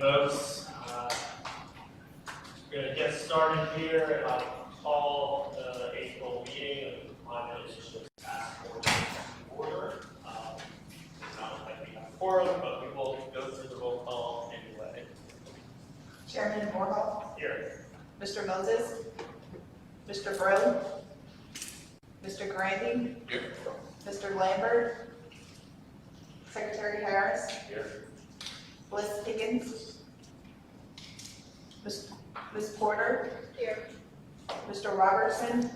folks. We're going to get started here, and I'll call the April meeting of the Climate Initiative Task Force to order. It's not like we have a quorum, but we will go through the roll call anyway. Chairman Morhall, Here. Mr. Moses, Mr. Breaux, Mr. Grandy, Here. Mr. Lambert, Secretary Harris, Here. Bliss Higgins, Ms. Porter, here, Mr. Robertson,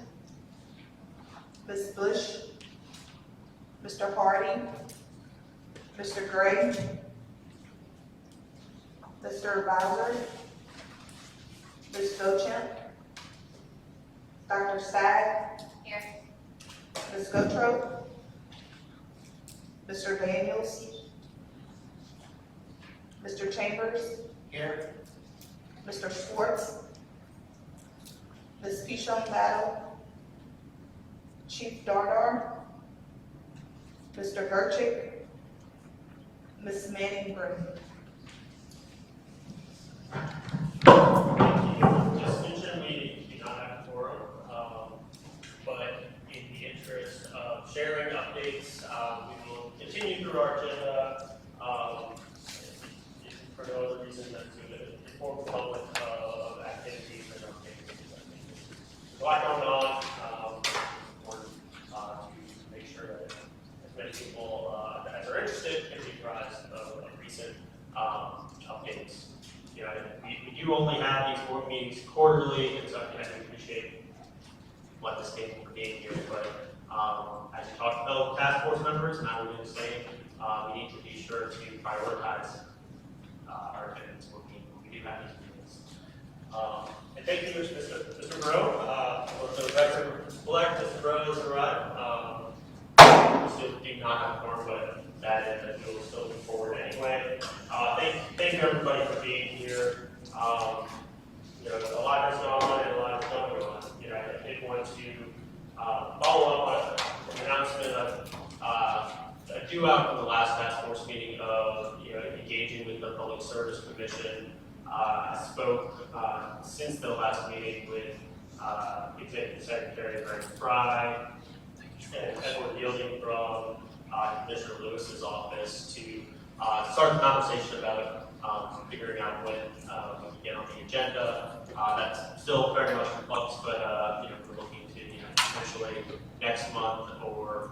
Ms. Bush, Mr. Hardy, Mr. Gray, Mr. Bowser, Ms. Beauchamp, Dr. Stagg, here, Ms. Gotro, Mr. Daniels, Mr. Chambers, Here. Mr. Schwartz, Ms. Pishon Battle, Chief Dardar, Mr. Gerchik, Ms. Manning Broom. Just mentioned we do not have a quorum, but in the interest of sharing updates, we will continue through our agenda. For no other reason than to inform the public of activities and updates. There's a lot going on. Important to make sure that as many people as are interested can be apprised of recent updates. You know, we do only have these board meetings quarterly, and so I can appreciate what this table for being here. But as you talk to fellow task force members, and I will do the same, we need to be sure to prioritize our attendance when we do have these meetings. And thank you, Mr. Breaux. For the record-elect, Mr. Breaux has arrived. We still do not have a quorum, but that is that we will still move forward anyway. Thank you everybody for being here. You know, a lot has gone on and a lot is not going on. You know, I did want to follow up on an announcement of due out from the last task force meeting of engaging with the Public Service Commission. I spoke since the last meeting with Executive Secretary Frank Fry and Edward Yielding from Commissioner Lewis's office to start the conversation about figuring out when we can get on the agenda. That's still very much in flux, but we're looking to potentially next month or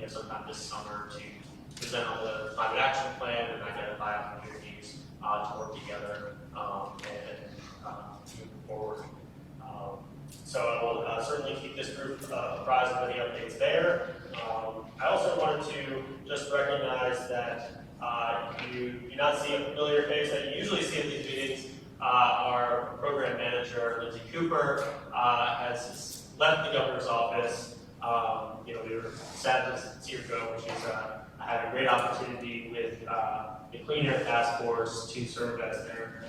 sometime this summer to present on the climate action plan and identify opportunities to work together and move forward. So I will certainly keep this group apprised of any updates there. I also wanted to just recognize that you do not see a familiar face that you usually see at these meetings. Our program manager, Lindsay Cooper, has left the governor's office. We were sad to see her go, but I had a great opportunity with the Clean Air Task Force to serve as their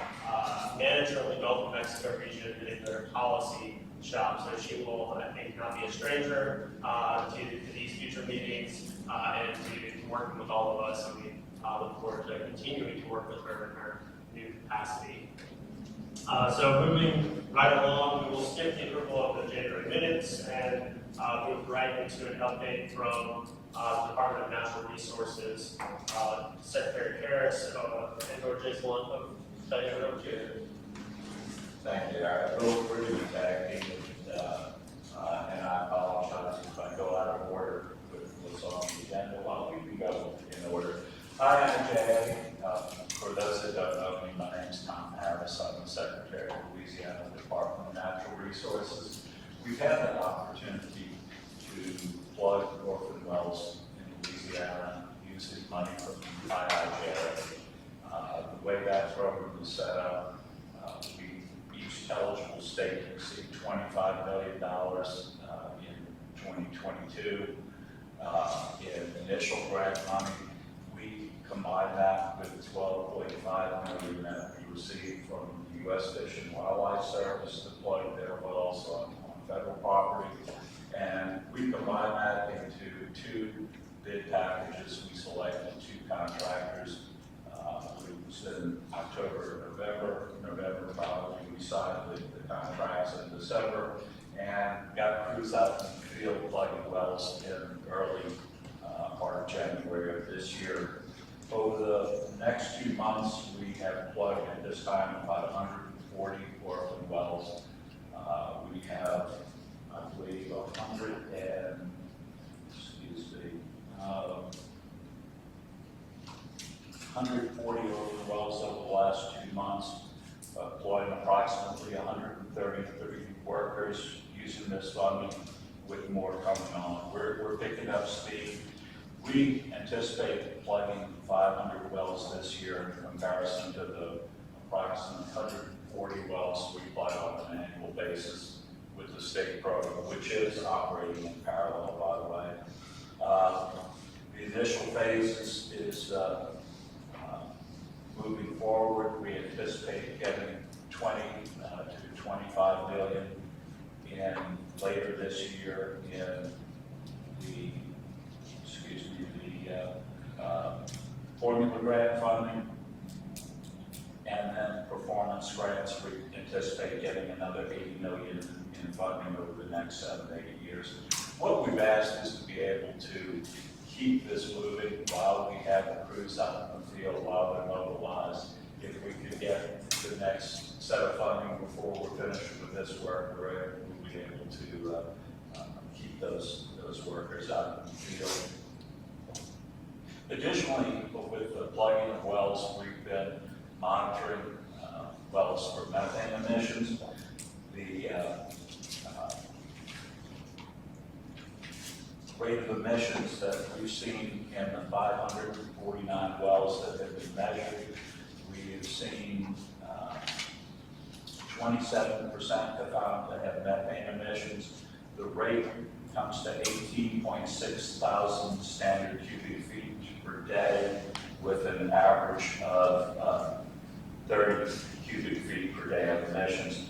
manager of the Gulf of Mexico region in their policy shop. So she will, I think, not be a stranger to these future meetings and to working with all of us. And we look forward to continuing to work with her in her new capacity. So moving right along, we will skip the approval of the January minutes and move right into an update from the Department of Natural Resources. Secretary Harris and or Jason Lund, thank you, Eric. Real briefly, and I apologize if I go out of order with what's on the agenda. Well, we can go in order. Hi, I'm Jay. For those that don't know me, my name is Tom Harris. I'm the Secretary of Louisiana Department of Natural Resources. We've had the opportunity to plug orphan wells in Louisiana using money from IIJA. The way that program is set up, each eligible state received $25 million in 2022 in initial grant money. We combine that with the $12.5 million that we received from the U.S. Fish and Wildlife Service deployed there, but also on federal property. And we combine that into two bid packages. We selected two contractors. It was in October signed the contracts in December and got crews out in the field plugging wells in early part of January of this year. Over the next few months, we have plugged at this time about 140 Portland wells. We have, I believe, 140 over wells over the last 2 months, employing approximately 133 workers using this funding, with more coming on. We're picking up speed. We anticipate plugging 500 wells this year in comparison to the approximately 140 wells we plug on an annual basis with the state program, which is operating in parallel, by the way. The initial phase is moving forward. We anticipate getting 20 to 25 million in later this year in the formula grant funding, and then performance grants. We anticipate getting another 80 million in funding over the next 7 to 8 years. What we've asked is to be able to keep this moving while we have the crews out in the field, while they're mobilized. If we could get the next set of funding before we're finished with this work, we'll be able to keep those workers out in the field. Additionally, with the plugging of wells, we've been monitoring wells for methane emissions. The rate of emissions that we've seen in the 549 wells that have been measured, we've seen 27% have found to have methane emissions. The rate comes to 18.6 thousand standard cubic feet per day, with an average of 30 cubic feet per day of emissions.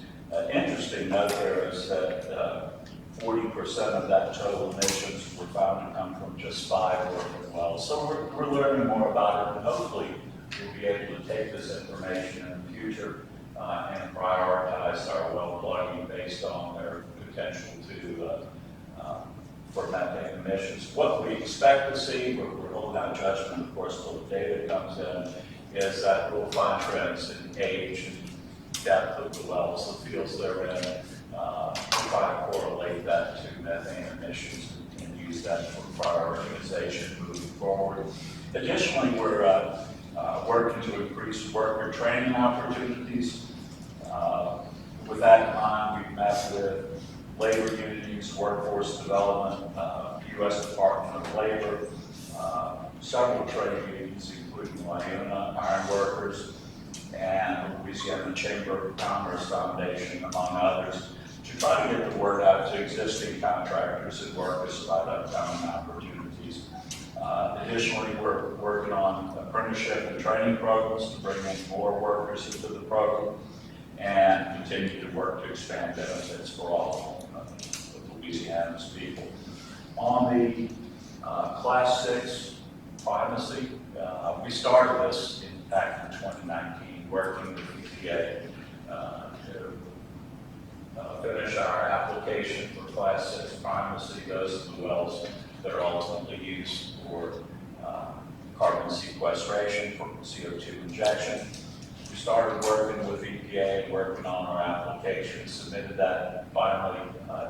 Interesting note there is that 40% of that total emissions were found to come from just 5 working wells. So we're learning more about it, and hopefully we'll be able to take this information in the future and prioritize our well plugging based on their potential for methane emissions. What we expect to see, we're holding out judgment, of course, till the data comes in, is that we'll find trends in age and depth of the wells, the fields they're in, try to correlate that to methane emissions and use that for prioritization moving forward. Additionally, we're working to increase worker training opportunities. With that in mind, we've met with labor unions, workforce development, U.S. Department of Labor, several trade unions, including Wyona Iron Workers, and Louisiana Chamber of Commerce Foundation, among others, to try to get the word out to existing contractors and workers about upcoming opportunities. Additionally, we're working on apprenticeship and training programs to bring in more workers into the program, and continue to work to expand benefits for all of Louisiana's people. On the Class 6 primacy, we started this back in 2019, working with EPA to finish our application for Class 6 primacy. Those are the wells that are ultimately used for carbon sequestration, for CO2 injection. We started working with EPA, working on our application, submitted that finally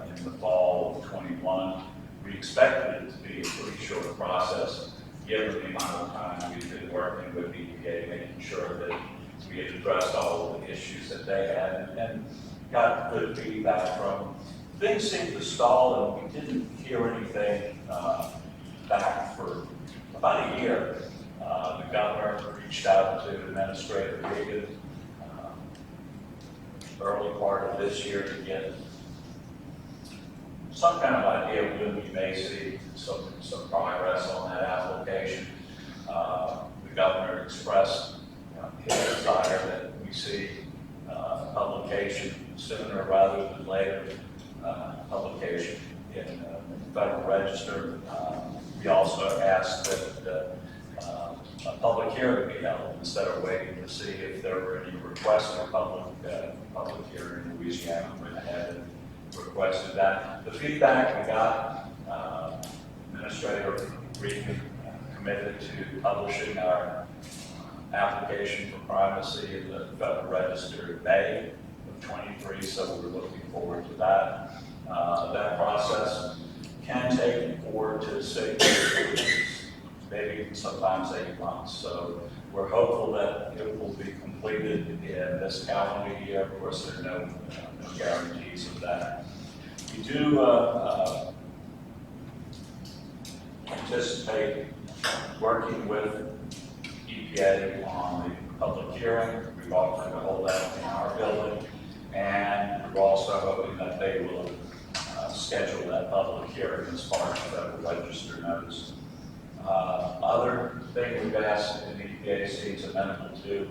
in the fall of 21. We expected it to be a pretty short process, given the amount of time we've been working with EPA, making sure that we had addressed all of the issues that they had, and got good feedback from. Things seemed to stall, and we didn't hear anything back for about a year. The governor reached out to Administrator Reagan early part of this year to get some kind of idea when we may see some progress on that application. The governor expressed his desire that we see publication sooner rather than later, publication in the Federal Register. We also asked that a public hearing be held instead of waiting to see if there were any requests for public hearing in Louisiana. We went ahead and requested that. The feedback we got, Administrator Regan committed to publishing our application for primacy in the Federal Register in May of 23, so we're looking forward to that. That process can take 4 to 6 weeks, maybe sometimes 8 months. So we're hopeful that it will be completed in this calendar year. Of course, there are no guarantees of that. We do anticipate working with EPA on the public hearing. We've offered to hold that in our building, and we're also hoping that they will schedule that public hearing as far as Federal Register notice. Other thing we've asked and EPA seems amenable to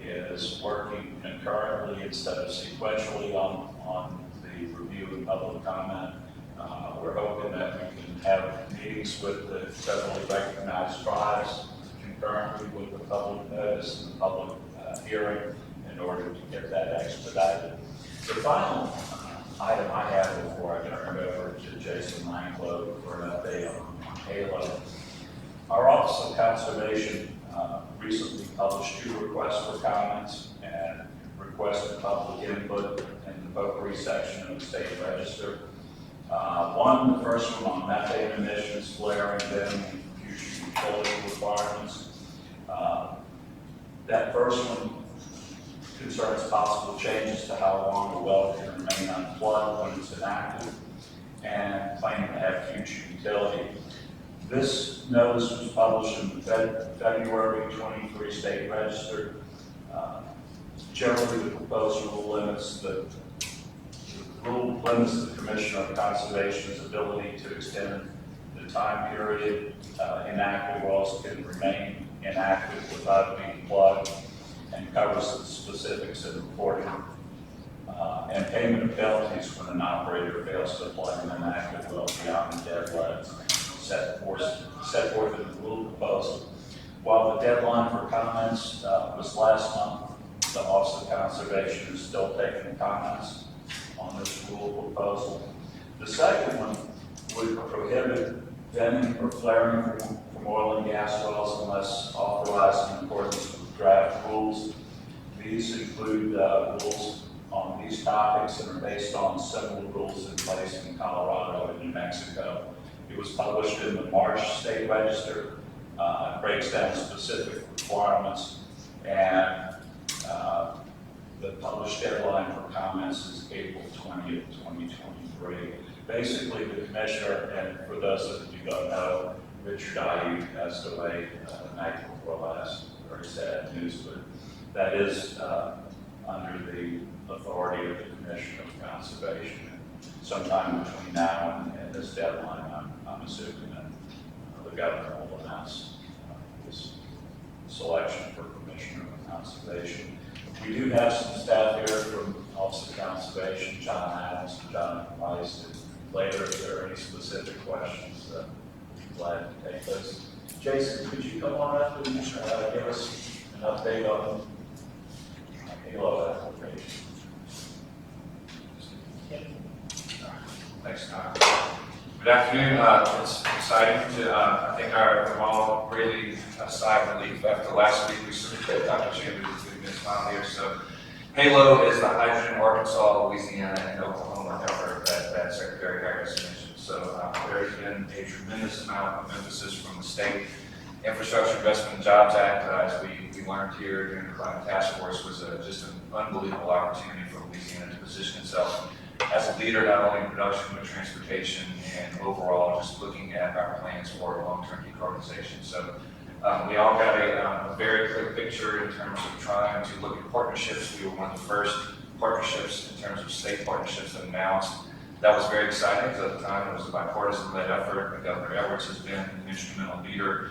is working concurrently instead of sequentially on the review and public comment. We're hoping that we can have meetings with the federally recognized tribes concurrently with the public notice and the public hearing in order to get that expedited. The final item I have before I turn it over to Jason Langlow for an update on HALO. Our Office of Conservation recently published 2 requests for comments and requested public input in the potpourri section of the State Register. The first one on methane emissions, flaring, then future utility requirements. That first one concerns possible changes to how long the well can remain unplugged when it's inactive and planning to have future utility. This notice was published in the February 23 State Register. Generally, the proposed rule limits the Commissioner of Conservation's ability to extend the time period inactive wells can remain inactive without being plugged, and covers the specifics in reporting and payment of penalties when an operator fails to plug an inactive well beyond the deadlines set forth in the rule proposal. While the deadline for comments was last month, the Office of Conservation is still taking comments on this rule proposal. The second one would prohibit venting or flaring from oil and gas wells unless authorized in accordance with draft rules. These include rules on these topics and are based on similar rules in place in Colorado and New Mexico. It was published in the March State Register. It breaks down specific requirements, and the published deadline for comments is April 20th, 2023. Basically, the Commissioner, and for those of you who don't know, Richard Ayuk passed away the night before last. Very sad news, but that is under the authority of the Commissioner of Conservation. Sometime between now and this deadline, I'm assuming that the Governor will announce his selection for Commissioner of Conservation. We do have some staff here from Office of Conservation, John Adams and John Weiss. Later, if there are any specific questions, I'd be glad to take those. Jason, could you come on up and give us an update on HALO application? Thanks, Tom. Good afternoon. It's exciting to, I think we're all really a sigh of relief after last week. We certainly had the opportunity to do this final year. So HALO is the Hydrogen Arkansas, Louisiana, and Oklahoma effort that Secretary Harris mentioned. So there's been a tremendous amount of emphasis from the state. Infrastructure Investment and Jobs Act, as we learned here during the Climate Task Force, was just an unbelievable opportunity for Louisiana to position itself as a leader, not only in production, but transportation, and overall just looking at our plans for long-term decarbonization. So we all got a very clear picture in terms of trying to look at partnerships. We were one of the first partnerships in terms of state partnerships that announced. That was very exciting because at the time it was a bipartisan-led effort. Governor Edwards has been an instrumental leader.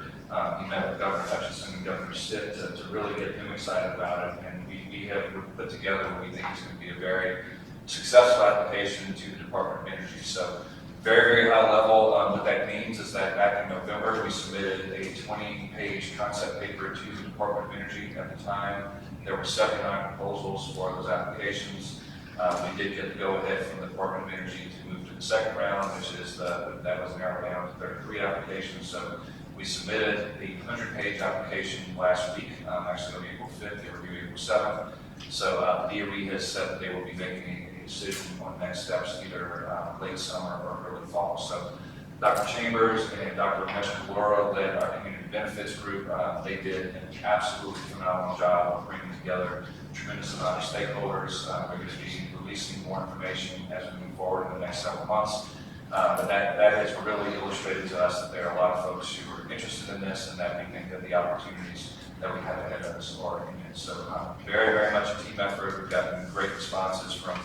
He met with Governor Hutchinson and Governor Stitt to really get them excited about it. And we have put together what we think is going to be a very successful application to the Department of Energy. So Very, very high level. What that means is that back in November, we submitted a 20-page concept paper to the Department of Energy. At the time, there were 79 proposals for those applications. We did get the go-ahead from the Department of Energy to move to the second round, which is that was narrowed down to 33 applications. So we submitted the 100-page application last week, actually on April 5th, they reviewed April 7th. So DOE has said that they will be making a decision on next steps either late summer or early fall. So Dr. Chambers and Dr. Meshkalora led our community benefits group. They did an absolutely phenomenal job of bringing together a tremendous amount of stakeholders. We're going to be releasing more information as we move forward in the next several months. But that has really illustrated to us that there are a lot of folks who are interested in this and that we think that the opportunities that we have ahead of us are immense. So very, very much a team effort. We've gotten great responses from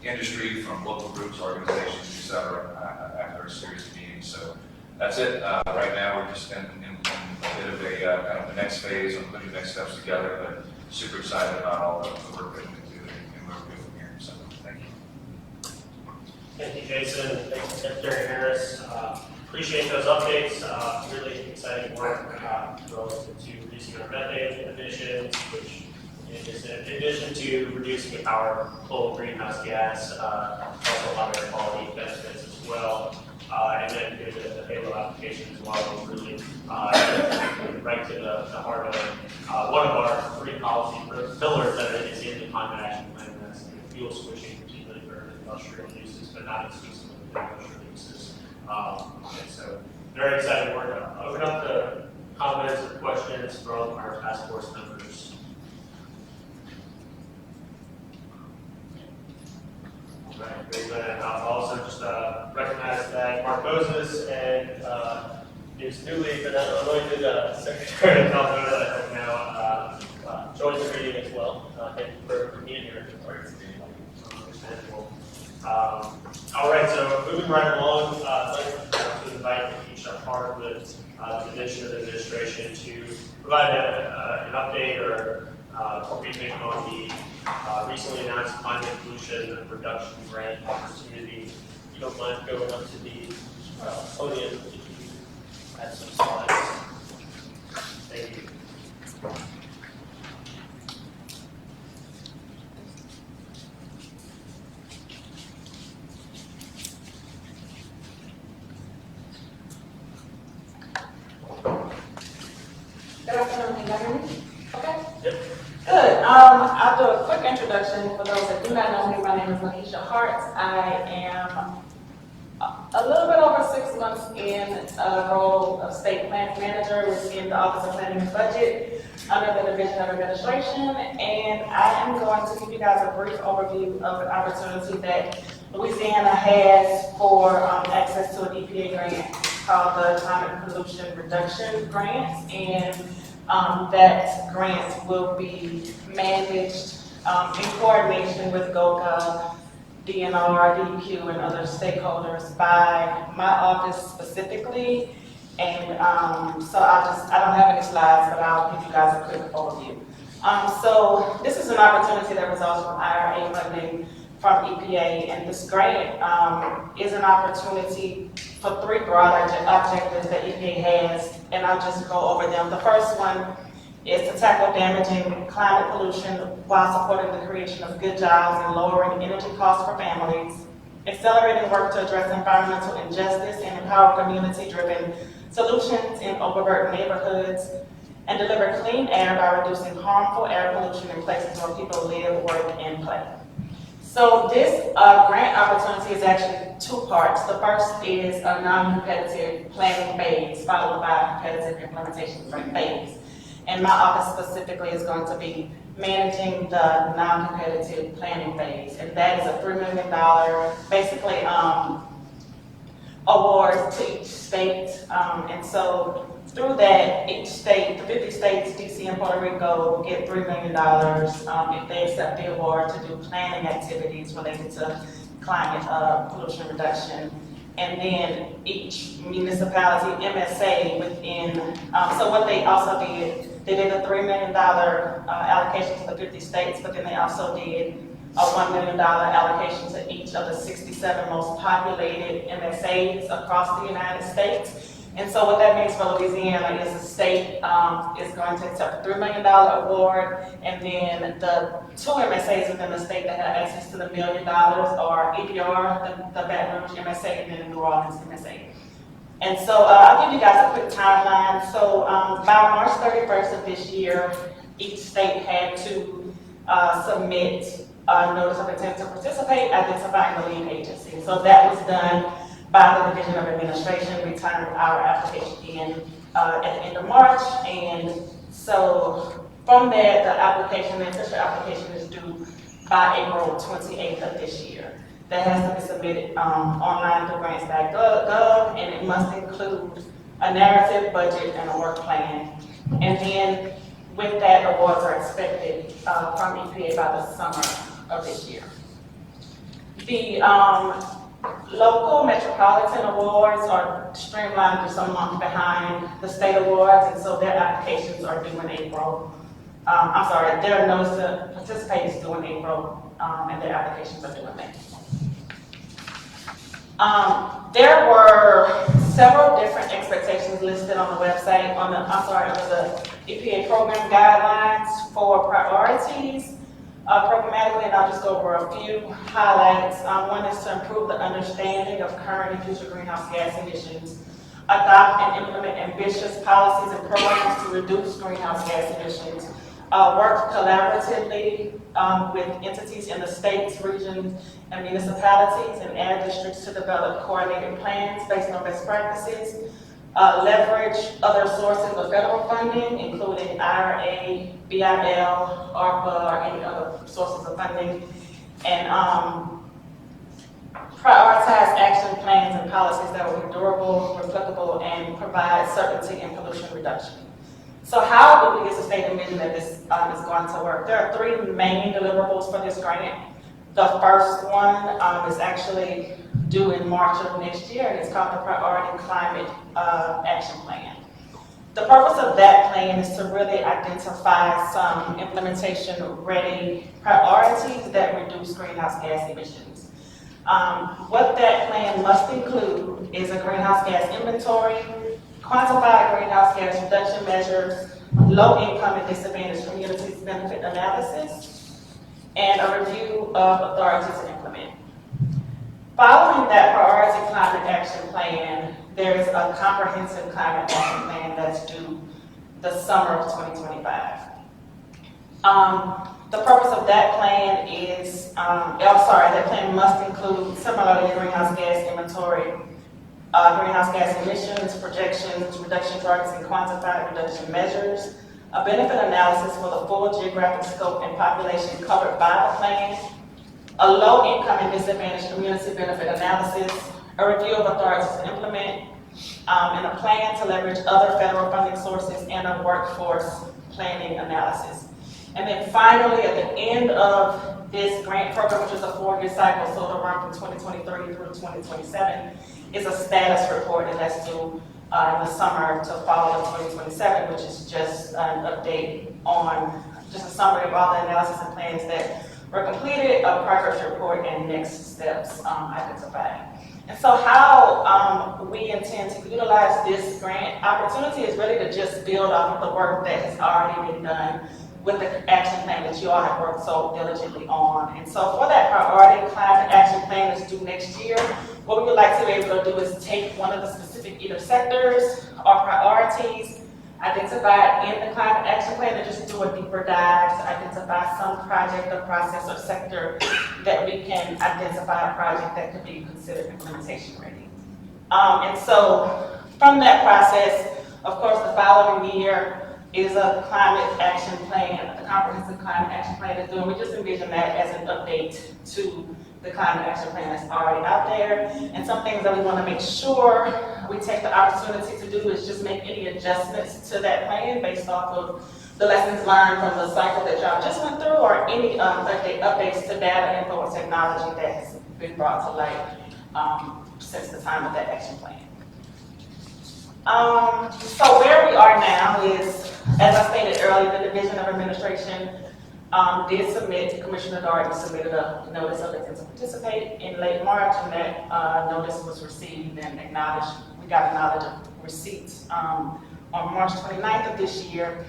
industry, from local groups, organizations, et cetera, after a series of meetings. So that's it. Right now, we're just in a bit of a kind of the next phase of putting the next steps together, but super excited about all the work that we can do and where we go from here. So thank you. Thank you, Jason. Thank you, Secretary Harris. Appreciate those updates. Really exciting work relative to reducing our methane emissions, which is in addition to reducing the power pull of greenhouse gas, also a lot of air quality benefits as well. And then through the HALO application as well, really right to the heart of one of our three policy pillars that is in the climate action plan, and that's fuel switching, particularly for industrial uses, but not exclusively for industrial uses. And so very exciting work. I'll open up the comments or questions from our task force members. All right, very good. And I'll also just recognize that Mark Moses and his newly anointed Secretary of Health that I hope now joins the meeting as well. Thank you for being here. Understandable. All right, so moving right along, I'd like to invite each part of the Division of Administration to provide an update or what we think on the recently announced climate pollution reduction grant opportunity. If you don't mind going up to the podium, if you add some slides. Thank you. Good afternoon, can you hear me? Okay. Yep. Good. I'll do a quick introduction for those that do not know me. My name is Lakeisha Hart. I am a little bit over 6 months in a role of state planning manager within the Office of Planning and Budget under the Division of Administration, and I am going to give you guys a brief overview of an opportunity that Louisiana has for access to an EPA grant called the Climate Pollution Reduction Grant, and that grant will be managed in coordination with GOCA, DNR, DEQ, and other stakeholders by my office specifically. And so I don't have any slides, but I'll give you guys a quick overview. So this is an opportunity that results from IRA funding from EPA, and this grant is an opportunity for three broad objectives that EPA has, and I'll just go over them. The first one is to tackle damaging climate pollution while supporting the creation of good jobs and lowering energy costs for families, accelerating work to address environmental injustice and empower community-driven solutions in overburdened neighborhoods, and deliver clean air by reducing harmful air pollution in places where people live, work, and play. So this grant opportunity is actually two parts. The first is a non-competitive planning phase, followed by a competitive implementation phase. And my office specifically is going to be managing the non-competitive planning phase. And that is a $3 million, basically, award to each state. And so through that, each state, the 50 states, DC and Puerto Rico, will get $3 million if they accept the award to do planning activities related to climate pollution reduction. And then each municipality, MSA within, so what they also did, they did a $3 million allocation to the 50 states, but then they also did a $1 million allocation to each of the 67 most populated MSAs across the United States. And so what that means for Louisiana is the state is going to accept a $3 million award, and then the 2 MSAs within the state that have access to the $1 million are EPR, the Baton Rouge MSA, and then the New Orleans MSA. And so I'll give you guys a quick timeline. So by March 31st of this year, each state had to submit a notice of intent to participate, identifying the lead agency. So that was done by the Division of Administration. We turned our application in at the end of March, and so from that, the official application is due by April 28th of this year. That has to be submitted online through grants.gov, and it must include a narrative, budget, and a work plan. And then with that, awards are expected from EPA by the summer of this year. The local metropolitan awards are streamlined just a month behind the state awards, and so their applications are due in April. Their notice to participate is due in April, and their applications are due in May. There were several different expectations listed on the website, under the EPA program guidelines for priorities. Programmatically, and I'll just go over a few highlights. One is to improve the understanding of current and future greenhouse gas emissions, adopt and implement ambitious policies and programs to reduce greenhouse gas emissions, work collaboratively with entities in the states, regions, and municipalities and air districts to develop coordinated plans based on best practices, leverage other sources of federal funding, including IRA, BIL, ARPA, or any other sources of funding, and prioritize action plans and policies that will be durable, replicable, and provide certainty in pollution reduction. So how do we as a state envision that this is going to work? There are 3 main deliverables for this grant. The first one is actually due in March of next year, and it's called the Priority Climate Action Plan. The purpose of that plan is to really identify some implementation-ready priorities that reduce greenhouse gas emissions. What that plan must include is a greenhouse gas inventory, quantified greenhouse gas reduction measures, low-income and disadvantaged communities benefit analysis, and a review of authority to implement. Following that priority climate action plan, there is a comprehensive climate action plan that's due the summer of 2025. The purpose of that plan is, that plan must include similarly greenhouse gas inventory, greenhouse gas emissions, projections, reduction targets, and quantified reduction measures, a benefit analysis for the full geographic scope and population covered by the plan, a low-income and disadvantaged community benefit analysis, a review of authorities to implement, and a plan to leverage other federal funding sources, and a workforce planning analysis. And then finally, at the end of this grant program, which is a 4-year cycle, so it'll run from 2023 through 2027, is a status report, and that's due in the summer to fall of 2027, which is just an update on, just a summary of all the analysis and plans that were completed, a progress report, and next steps identified. And so how we intend to utilize this grant opportunity is really to just build off of the work that has already been done with the action plan that you all have worked so diligently on. And so for that priority climate action plan that's due next year, what we would like to be able to do is take one of the specific either sectors or priorities identified in the climate action plan and just do a deeper dive to identify some project or process or sector that we can identify a project that could be considered implementation ready. And so from that process, of course, the following year is a climate action plan, a comprehensive climate action plan is due. We just envision that as an update to the climate action plan that's already out there. And some things that we want to make sure we take the opportunity to do is just make any adjustments to that plan based off of the lessons learned from the cycle that y'all just went through, or any updates to data, info, or technology that has been brought to light since the time of that action plan. So where we are now is, as I stated earlier, the Division of Administration did submit, Commissioner Darden submitted a notice of intent to participate in late March, and that notice was received and acknowledged. We got a knowledge of receipts on March 29th of this year.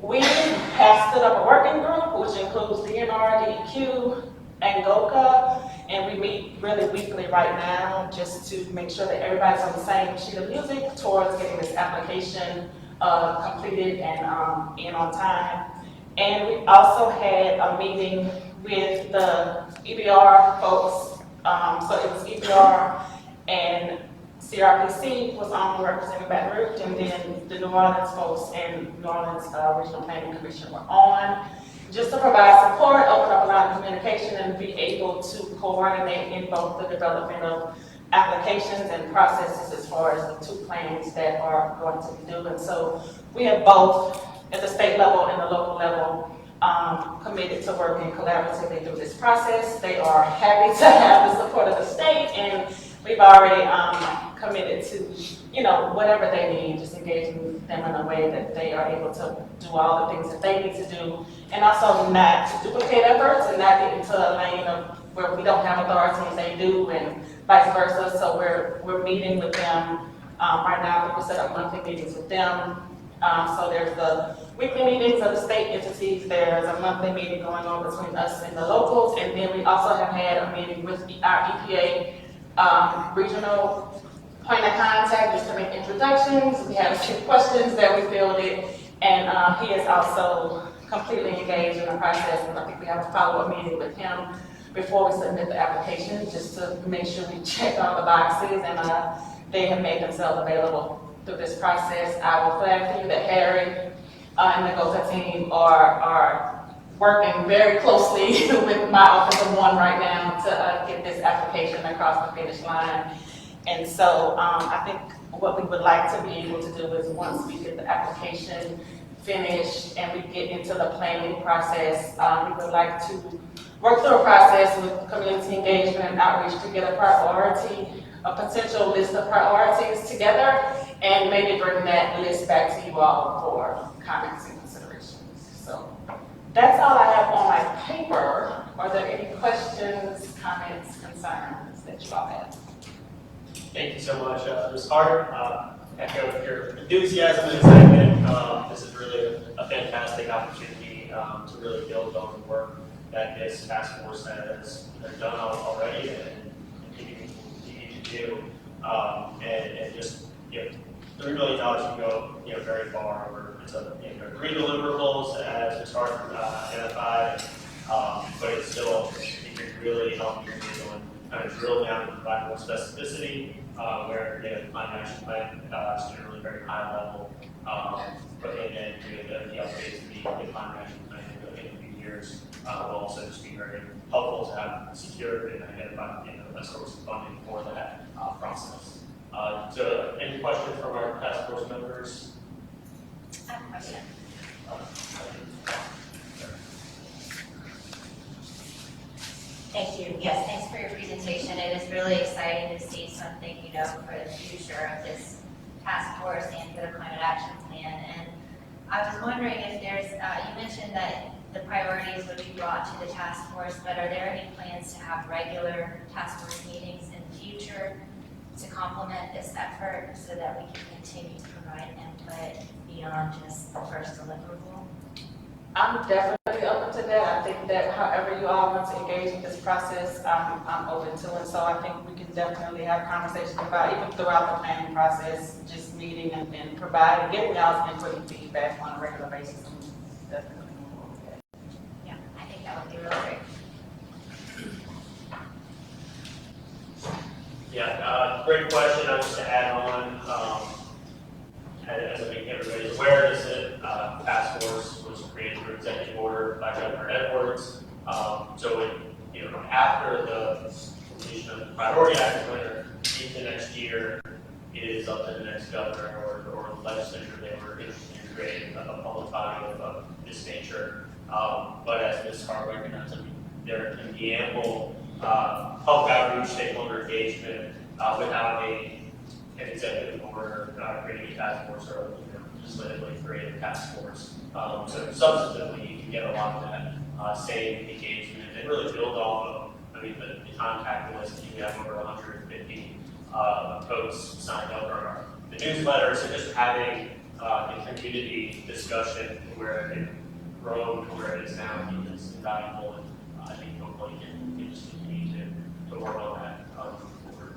We have stood up a working group, which includes DNR, DEQ, and GOCA, and we meet really weekly right now just to make sure that everybody's on the same sheet of music towards getting this application completed and in on time. And we also had a meeting with the EBR folks, so it was EBR and CRPC was on representing Baton Rouge, and then the New Orleans folks and New Orleans Regional Planning Commission were on, just to provide support, open up a line of communication, and be able to coordinate in both the development of applications and processes as far as the two plans that are going to be due. And so we have both at the state level and the local level committed to working collaboratively through this process. They are happy to have the support of the state, and we've already committed to, whatever they need, just engaging them in a way that they are able to do all the things that they need to do, and also not to duplicate efforts and not get into a lane of where we don't have authority and they do, and vice versa. So we're meeting with them right now. We set up monthly meetings with them. So there's the weekly meetings of the state entities. There's a monthly meeting going on between us and the locals, and then we also have had a meeting with our EPA regional point of contact just to make introductions. We had a few questions that we fielded, and he is also completely engaged in the process, and I think we have a follow-up meeting with him before we submit the application, just to make sure we check all the boxes, and they have made themselves available through this process. I will flag for you that Harry and the GOCA team are working very closely with my Office of One right now to get this application across the finish line. And so I think what we would like to be able to do is, once we get the application finished and we get into the planning process, we would like to work through a process with community engagement and outreach to get a potential list of priorities together, and maybe bring that list back to you all for comments and considerations. So that's all I have on my paper. Are there any questions, comments, concerns that you all have? Thank you so much, Ms. Carter. Echo your enthusiasm and excitement. This is really a fantastic opportunity to really build on the work that this task force has done already and continue to do. And just, $3 million can go, very far. It's a, 3 deliverables as Ms. Carter identified, but it's still, it can really help you kind of drill down and provide more specificity, where the climate action plan is generally very high level, but then the updates to the climate action plan in a few years will also just be very helpful to have secured and identified a source of funding for that process. So any questions from our task force members? I have a question. Thank you. Yes, thanks for your presentation. It is really exciting to see something, for the future of this task force and for the climate action plan. And I was wondering if there's, you mentioned that the priorities would be brought to the task force, but are there any plans to have regular task force meetings in the future to complement this effort so that we can continue to provide input beyond just the first deliverable? I'm definitely open to that. I think that however you all want to engage with this process, I'm open to it. So I think we can definitely have conversations about, even throughout the planning process, just meeting and providing, getting y'all's input and feedback on a regular basis. I'm definitely move forward with that. Yeah, I think that would be really great. Yeah, great question. I just to add on, as I think everybody's aware, this task force was created through executive order by Governor Edwards. So after the completion of the priority act plan, into next year, it is up to the next governor or the legislature. They were interested in creating a public body of this nature. But as Ms. Carter recognized, there can be ample public outreach, stakeholder engagement without an executive order creating a task force or legislatively create a task force. So substantively, you can get a lot of that same engagement and really build off of, I mean, the contact list, you have over 150 folks signed up, or the newsletters, and just having a community discussion where it grown to where it is now is invaluable, and I think hopefully can just continue to work on that forward.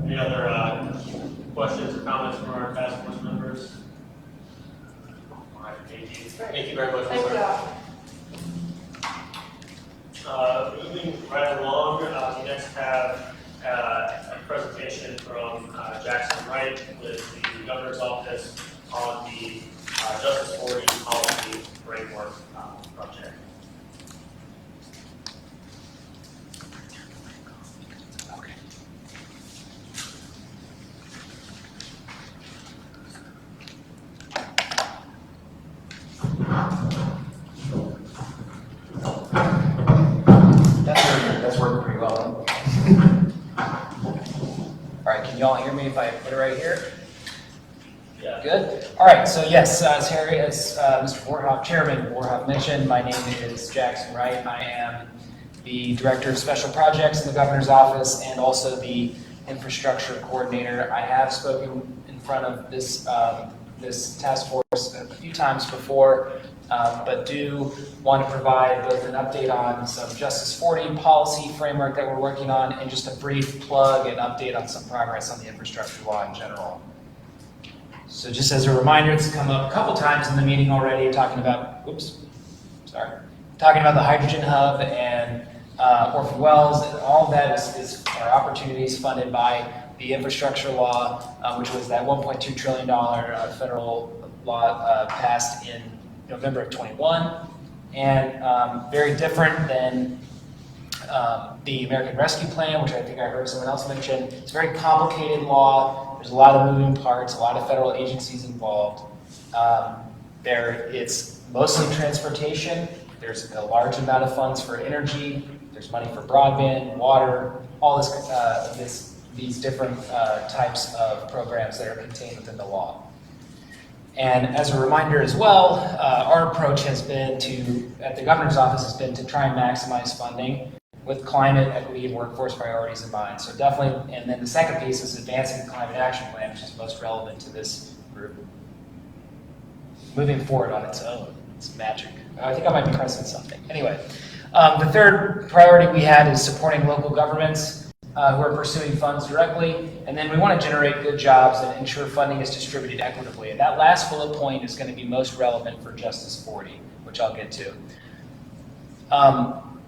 Any other questions or comments from our task force members? All right, thank you. Thank you very much. Thank you. Moving right along, we next have a presentation from Jackson Wright with the Governor's Office on the Justice 40 Policy Framework project. That's working pretty well. All right, can you all hear me if I put it right here? Yeah. Good. All right, so yes, as Mr. Vorhoff, Chairman Vorhoff mentioned, my name is Jackson Wright. I am the Director of Special Projects in the Governor's Office and also the Infrastructure Coordinator. I have spoken in front of this this task force a few times before, but do want to provide both an update on some Justice 40 policy framework that we're working on and just a brief plug and update on some progress on the infrastructure law in general. So just as a reminder, it's come up a couple times in the meeting already, talking about the hydrogen hub and Orphan Wells, and all of that is our opportunities funded by the infrastructure law, which was that $1.2 trillion federal law passed in November of 21, and very different than the American Rescue Plan, which I think I heard someone else mention. It's a very complicated law. There's a lot of moving parts, a lot of federal agencies involved. It's mostly transportation. There's a large amount of funds for energy. There's money for broadband, water, all these different types of programs that are contained within the law. And as a reminder as well, our approach has been at the Governor's Office, has been to try and maximize funding with climate, equity, and workforce priorities in mind. So definitely, and then the second piece is advancing the Climate Action Plan, which is most relevant to this group. Moving forward on its own, it's magic. I think I might be pressing something. Anyway, the third priority we had is supporting local governments who are pursuing funds directly, and then we want to generate good jobs and ensure funding is distributed equitably. And that last bullet point is going to be most relevant for Justice 40, which I'll get to.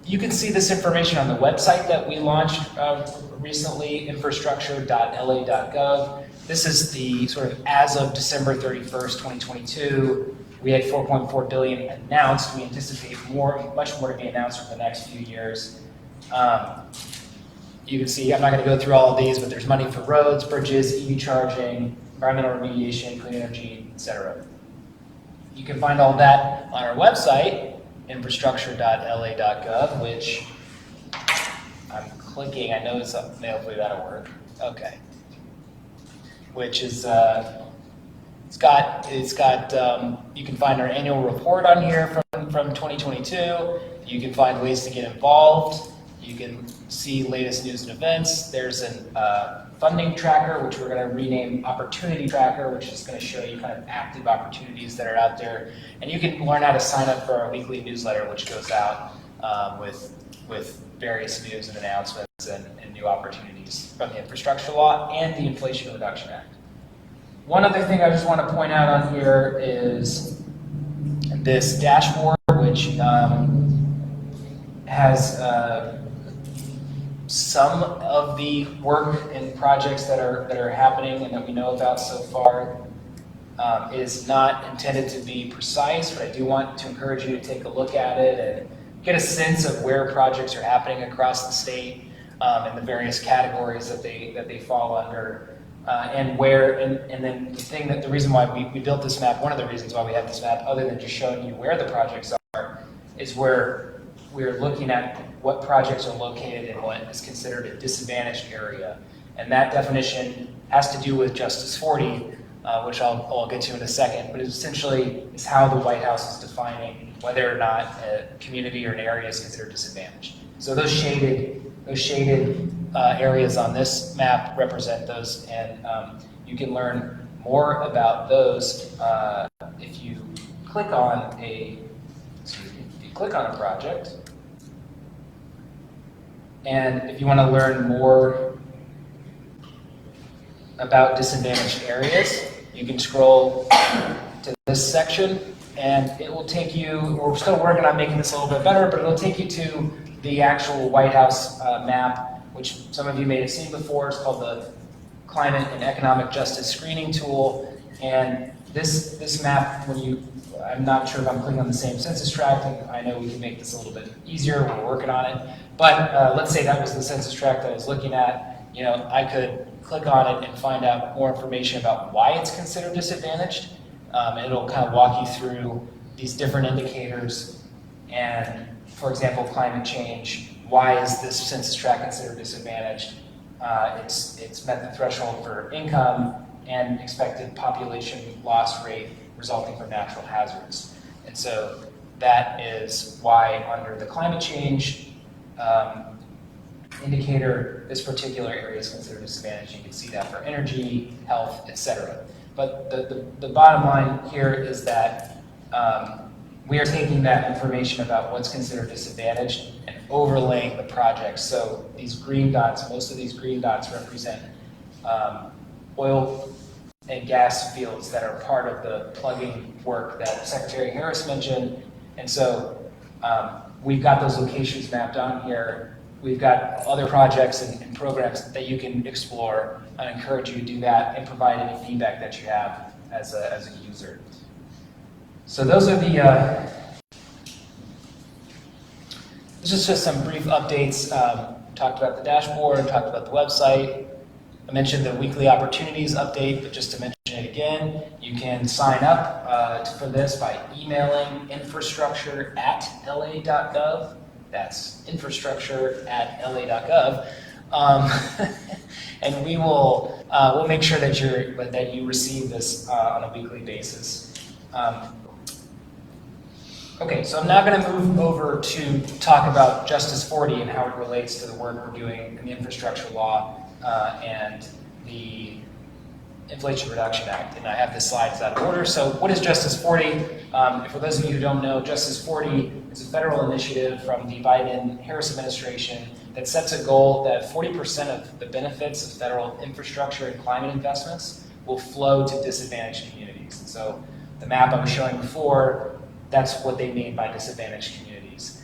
You can see this information on the website that we launched recently, infrastructure.la.gov. This is the sort of as of December 31st, 2022. We had $4.4 billion announced. We anticipate much more to be announced over the next few years. You can see, I'm not going to go through all of these, but there's money for roads, bridges, EV charging, environmental remediation, clean energy, etc. You can find all that on our website, infrastructure.la.gov, which I'm clicking. I know it's up. Hopefully that'll work. Okay. Which is it's got you can find our annual report on here from 2022. You can find ways to get involved. You can see latest news and events. There's a funding tracker, which we're going to rename Opportunity Tracker, which is going to show you kind of active opportunities that are out there. And you can learn how to sign up for our weekly newsletter, which goes out with various news and announcements and new opportunities from the infrastructure law and the Inflation Reduction Act. One other thing I just want to point out on here is this dashboard, which has some of the work and projects that are happening and that we know about so far. Is not intended to be precise, but I do want to encourage you to take a look at it and get a sense of where projects are happening across the state and the various categories that they fall under, and then the reason why we built this map, one of the reasons why we have this map, other than just showing you where the projects are, is where we're looking at what projects are located in what is considered a disadvantaged area. And that definition has to do with Justice 40, which I'll get to in a second, but it essentially is how the White House is defining whether or not a community or an area is considered disadvantaged. So those shaded areas on this map represent those, and you can learn more about those if you click on a project. And if you want to learn more about disadvantaged areas, you can scroll to this section, and it will take you, we're still working on making this a little bit better, but it'll take you to the actual White House map, which some of you may have seen before. It's called the Climate and Economic Justice Screening Tool. And this map, I'm not sure if I'm clicking on the same census tract, and I know we can make this a little bit easier, we're working on it. But let's say that was the census tract I was looking at. I could click on it and find out more information about why it's considered disadvantaged. And it'll kind of walk you through these different indicators. And for example, climate change, why is this census tract considered disadvantaged? It's met the threshold for income and expected population loss rate resulting from natural hazards. And so that is why under the climate change indicator, this particular area is considered disadvantaged. You can see that for energy, health, etc. But the bottom line here is that we are taking that information about what's considered disadvantaged and overlaying the project. So these green dots, most of these green dots represent oil and gas fields that are part of the plugging work that Secretary Harris mentioned. And so we've got those locations mapped on here. We've got other projects and programs that you can explore. I encourage you to do that and provide any feedback that you have as a user. So those are this is just some brief updates. Talked about the dashboard, talked about the website. I mentioned the weekly opportunities update, but just to mention it again, you can sign up for this by emailing infrastructure@la.gov. That's infrastructure@la.gov. And we'll make sure that you receive this on a weekly basis. Okay, so I'm now going to move over to talk about Justice 40 and how it relates to the work we're doing in the infrastructure law and the Inflation Reduction Act. And I have the slides out of order. So what is Justice 40? For those of you who don't know, Justice 40 is a federal initiative from the Biden-Harris administration that sets a goal that 40% of the benefits of federal infrastructure and climate investments will flow to disadvantaged communities. And so the map I was showing before, that's what they mean by disadvantaged communities.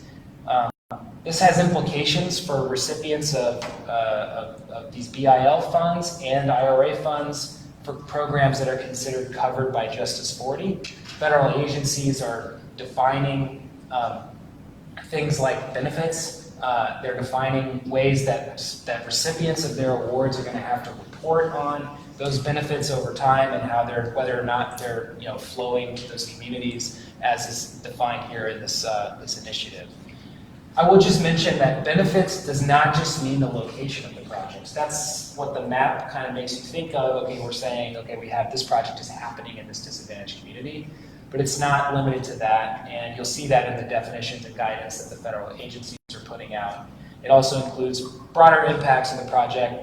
This has implications for recipients of these BIL funds and IRA funds for programs that are considered covered by Justice 40. Federal agencies are defining things like benefits. They're defining ways that recipients of their awards are going to have to report on those benefits over time and how whether or not they're flowing to those communities as is defined here in this initiative. I will just mention that benefits does not just mean the location of the projects. That's what the map kind of makes you think of. Okay, we're saying, okay, we have this project is happening in this disadvantaged community, but it's not limited to that, and you'll see that in the definitions and guidance that the federal agencies are putting out. It also includes broader impacts of the project,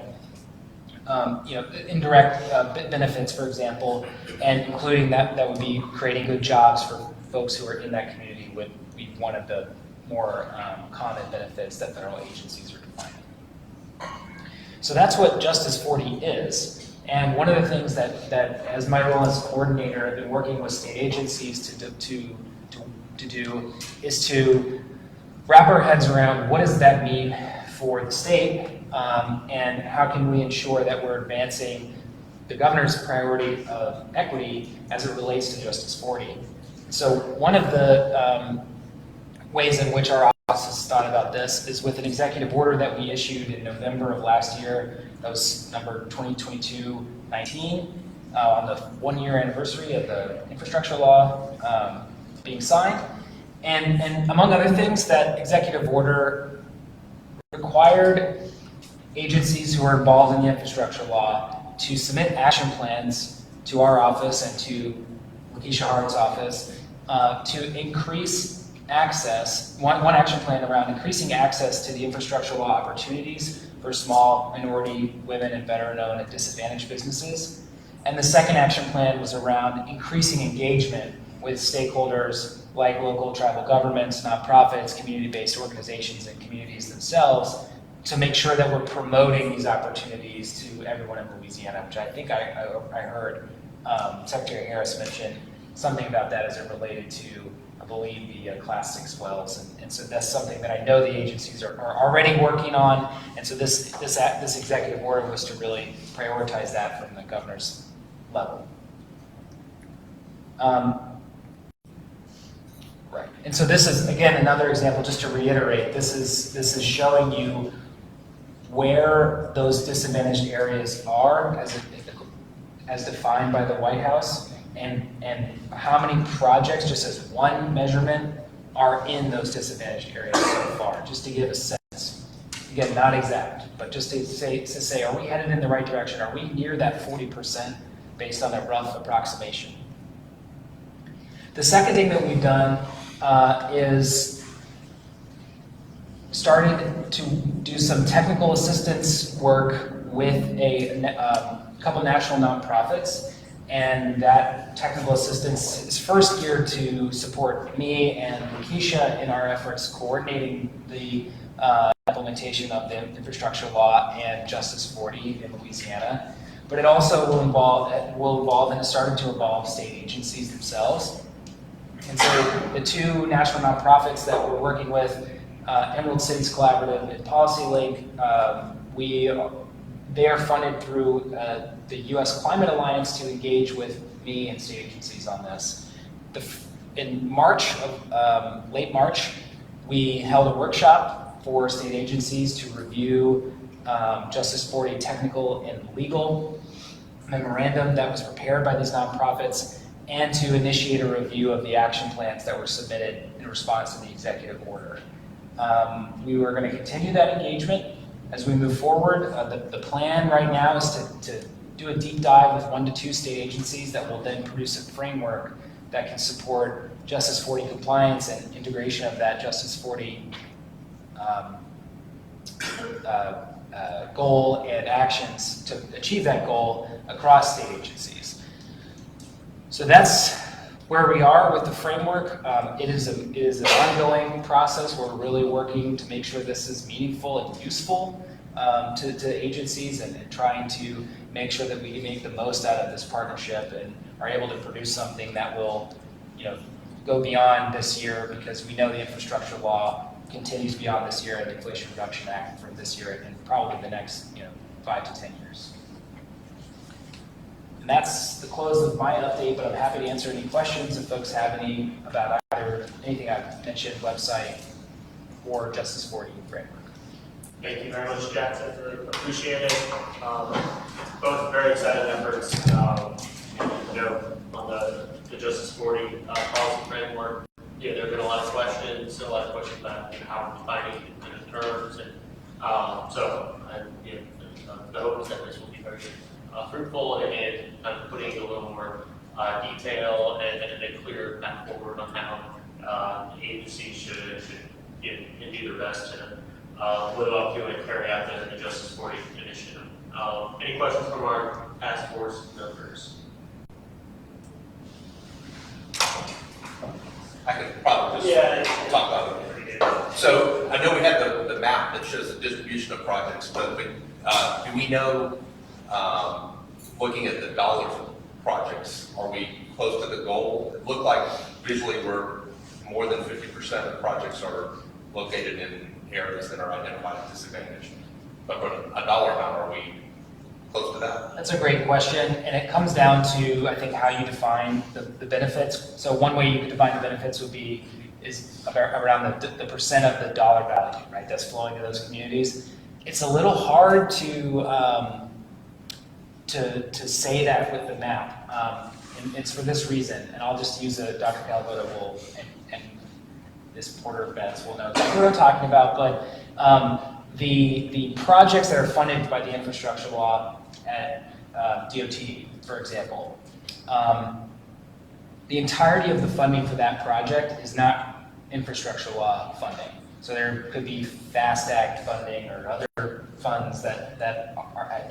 indirect benefits, for example, and including that would be creating good jobs for folks who are in that community would be one of the more common benefits that federal agencies are defining. So that's what Justice 40 is. And one of the things that as my role as coordinator, I've been working with state agencies to do is to wrap our heads around what does that mean for the state, and how can we ensure that we're advancing the governor's priority of equity as it relates to Justice 40. So one of the ways in which our office has thought about this is with an executive order that we issued in November of last year. That was number 2022-19 on the 1-year anniversary of the infrastructure law being signed. And among other things, that executive order required agencies who are involved in the infrastructure law to submit action plans to our office and to Lakeisha Hart's office to increase access, one action plan around increasing access to the infrastructure law opportunities for small, minority, women, and veteran owned and disadvantaged businesses. And the second action plan was around increasing engagement with stakeholders like local tribal governments, nonprofits, community-based organizations, and communities themselves to make sure that we're promoting these opportunities to everyone in Louisiana, which I think I heard Secretary Harris mention something about that as it related to, I believe, the Class 6 wells. And so that's something that I know the agencies are already working on. And so this executive order was to really prioritize that from the governor's level. Right. And so this is, again, another example, just to reiterate, this is showing you where those disadvantaged areas are as defined by the White House, and how many projects, just as one measurement, are in those disadvantaged areas so far, just to give a sense. Again, not exact, but just to say, are we headed in the right direction? Are we near that 40% based on that rough approximation? The second thing that we've done is started to do some technical assistance work with a couple national nonprofits, and that technical assistance is first geared to support me and Lakeisha in our efforts coordinating the implementation of the infrastructure law and Justice 40 in Louisiana, but it also will involve and is starting to involve state agencies themselves. And so the two national nonprofits that we're working with, Emerald Cities Collaborative and Policy Link, they are funded through the U.S. Climate Alliance to engage with me and state agencies on this. In March, late March, we held a workshop for state agencies to review Justice 40 technical and legal memorandum that was prepared by these nonprofits, and to initiate a review of the action plans that were submitted in response to the executive order. We were going to continue that engagement as we move forward. The plan right now is to do a deep dive with 1 to 2 state agencies that will then produce a framework that can support Justice 40 compliance and integration of that Justice 40 goal and actions to achieve that goal across state agencies. So that's where we are with the framework. It is an ongoing process. We're really working to make sure this is meaningful and useful to agencies, and trying to make sure that we make the most out of this partnership and are able to produce something that will, go beyond this year, because we know the infrastructure law continues beyond this year, and the Inflation Reduction Act from this year and probably the next 5 to 10 years. And that's the close of my update, but I'm happy to answer any questions if folks have any about either anything I've mentioned, website, or Justice 40 framework. Thank you very much, Jackson. Appreciate it. Both very exciting efforts. On the Justice 40 policy framework, there have been a lot of questions, about how we're defining the terms, and the hope is that this will be very fruitful and putting a little more detail and a clear path forward on how agencies should do their best to live up to and carry out the Justice 40 initiative. Any questions from our task force members? I could probably just talk about it. So I know we have the map that shows the distribution of projects, but do we know, looking at the dollars of projects, are we close to the goal? It looked like visually we're more than 50% of the projects are located in areas that are identified as disadvantaged. But for a dollar amount, are we close to that? That's a great question, and it comes down to, I think, how you define the benefits. So one way you could define the benefits is around the percent of the dollar value, right, that's flowing to those communities. It's a little hard to say that with the map, and it's for this reason, and I'll just use Dr. Calavoda and this Porter Betts will know exactly what I'm talking about, but the projects that are funded by the infrastructure law at DOT, for example, the entirety of the funding for that project is not infrastructure law funding. So there could be FAST Act funding or other funds that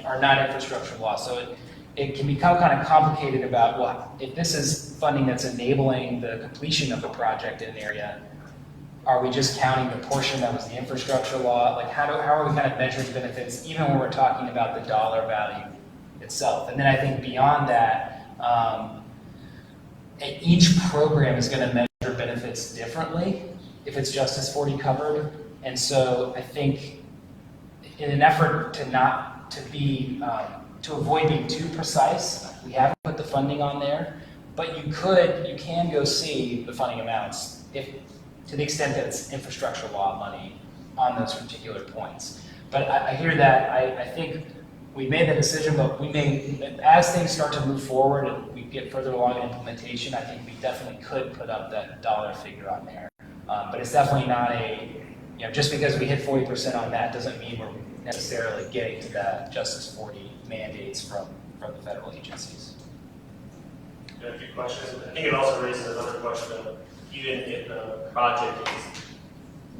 are not infrastructure law. So it can become kind of complicated about, well, if this is funding that's enabling the completion of the project in an area, are we just counting the portion that was the infrastructure law? Like how are we kind of measuring benefits even when we're talking about the dollar value itself? And then I think beyond that, each program is going to measure benefits differently if it's Justice 40 covered. And so I think in an effort to avoid being too precise, we haven't put the funding on there, but you can go see the funding amounts to the extent that it's infrastructure law money on those particular points. But I hear that. I think we made the decision, but as things start to move forward and we get further along in implementation, I think we definitely could put up that dollar figure on there. But it's definitely not just because we hit 40% on that doesn't mean we're necessarily getting to that Justice 40 mandates from the federal agencies. A few questions. I think it also raises another question of even if the project is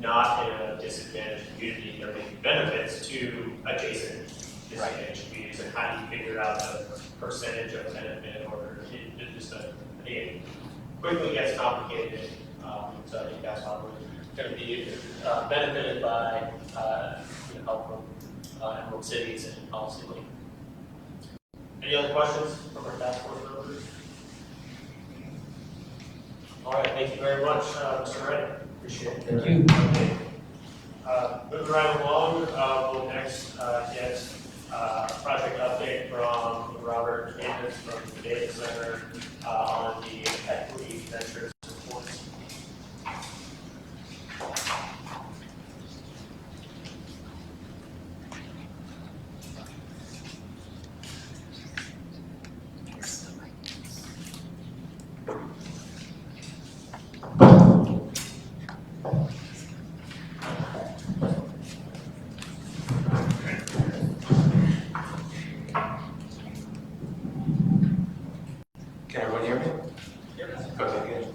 not in a disadvantaged community, there may be benefits to adjacent disadvantaged communities, and how do you figure out the percentage of benefit or it quickly gets complicated. So I think that's probably going to be benefited by help from emerald cities and policy. Any other questions from our task force members? All right, thank you very much, Mr. Wright. Appreciate it. Thank you. Moving right along, we'll next get a project update from Robert Candace from the Data Center on the Equity Ventures report. Can everyone hear me? Okay, good.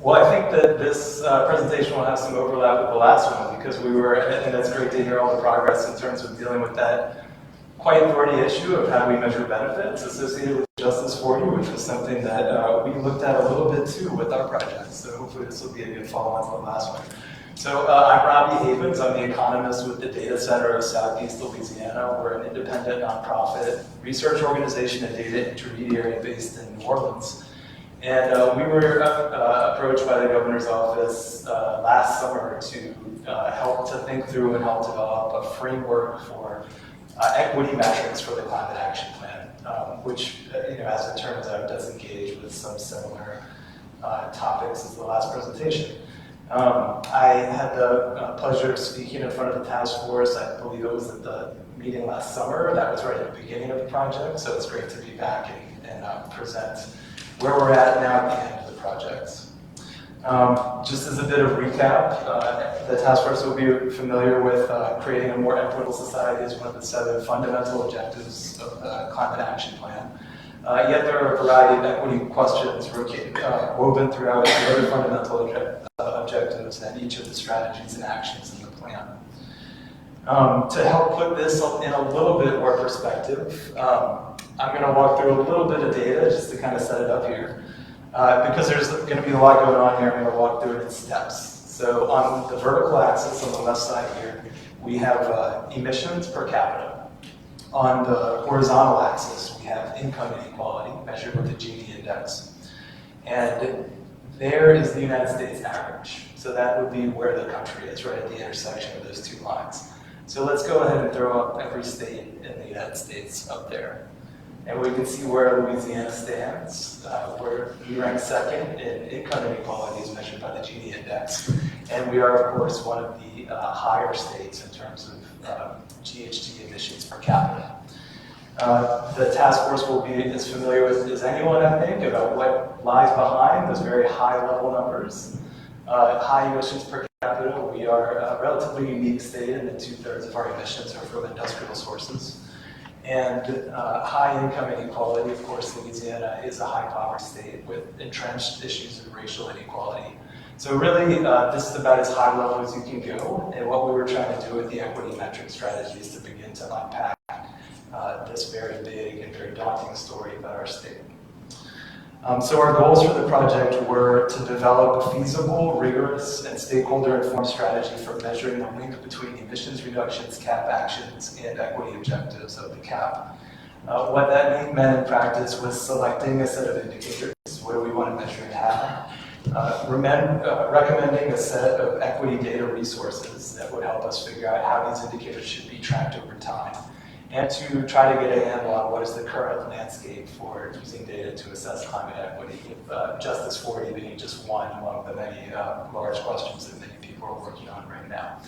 Well, I think that this presentation will have some overlap with the last one because and it's great to hear all the progress in terms of dealing with that quite thorny issue of how do we measure benefits associated with Justice 40, which was something that we looked at a little bit too with our project. So hopefully this will be a good follow-on to the last one. So I'm Robbie Havens. I'm the economist with the Data Center of Southeast Louisiana. We're an independent nonprofit research organization and data intermediary based in New Orleans. And we were approached by the governor's office last summer to help to think through and help develop a framework for equity metrics for the Climate Action Plan, which, as it turns out, does engage with some similar topics as the last presentation. I had the pleasure of speaking in front of the task force. I believe it was at the meeting last summer. That was right at the beginning of the project, so it's great to be back and present where we're at now at the end of the project. Just as a bit of recap, the task force will be familiar with creating a more equitable society as one of the 7 fundamental objectives of the Climate Action Plan. Yet there are a variety of equity questions woven throughout the other fundamental objectives and each of the strategies and actions in the plan. To help put this in a little bit more perspective, I'm going to walk through a little bit of data just to kind of set it up here. Because there's going to be a lot going on here, I'm going to walk through it in steps. So on the vertical axis on the left side here, we have emissions per capita. On the horizontal axis, we have income inequality measured with the Gini index. And there is the United States average. So that would be where the country is, right at the intersection of those 2 lines. So let's go ahead and throw up every state in the United States up there. And we can see where Louisiana stands, where we rank second in income inequality as measured by the Gini index. And we are, of course, one of the higher states in terms of GHG emissions per capita. The task force will be as familiar with as anyone, I think, about what lies behind those very high-level numbers. High emissions per capita, we are a relatively unique state in that 2/3 of our emissions are from industrial sources. And high income inequality, of course, Louisiana is a high poverty state with entrenched issues of racial inequality. So really, this is about as high level as you can go. And what we were trying to do with the equity metric strategy is to begin to unpack this very big and very daunting story about our state. So our goals for the project were to develop a feasible, rigorous, and stakeholder-informed strategy for measuring the link between emissions reductions, CAP actions, and equity objectives of the CAP. What that meant in practice was selecting a set of indicators. What do we want to measure and how? Recommending a set of equity data resources that would help us figure out how these indicators should be tracked over time, and to try to get a handle on what is the current landscape for using data to assess climate equity, with Justice 40 being just one among the many large questions that many people are working on right now.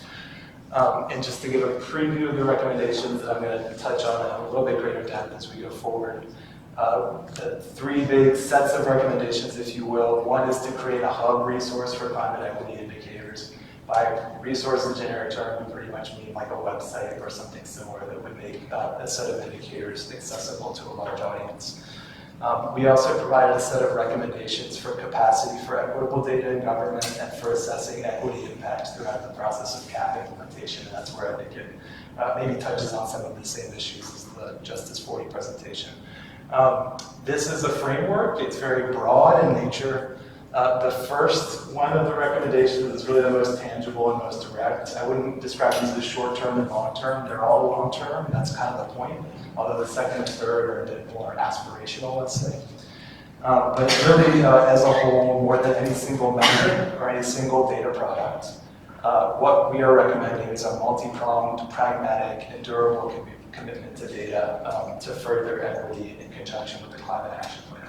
And just to give a preview of the recommendations that I'm going to touch on in a little bit greater depth as we go forward. The three big sets of recommendations, if you will. One is to create a hub resource for climate equity indicators. By resource, a generic term, we pretty much mean like a website or something similar that would make a set of indicators accessible to a large audience. We also provided a set of recommendations for capacity for equitable data in government and for assessing equity impacts throughout the process of CAP implementation. And that's where I think it maybe touches on some of the same issues as the Justice 40 presentation. This is a framework. It's very broad in nature. The first one of the recommendations is really the most tangible and most direct. I wouldn't describe these as short-term and long-term. They're all long-term. That's kind of the point. Although the second and third are a bit more aspirational, let's say. But really, as a whole, more than any single measure or any single data product, what we are recommending is a multi-pronged, pragmatic, and durable commitment to data to further equity in conjunction with the Climate Action Plan.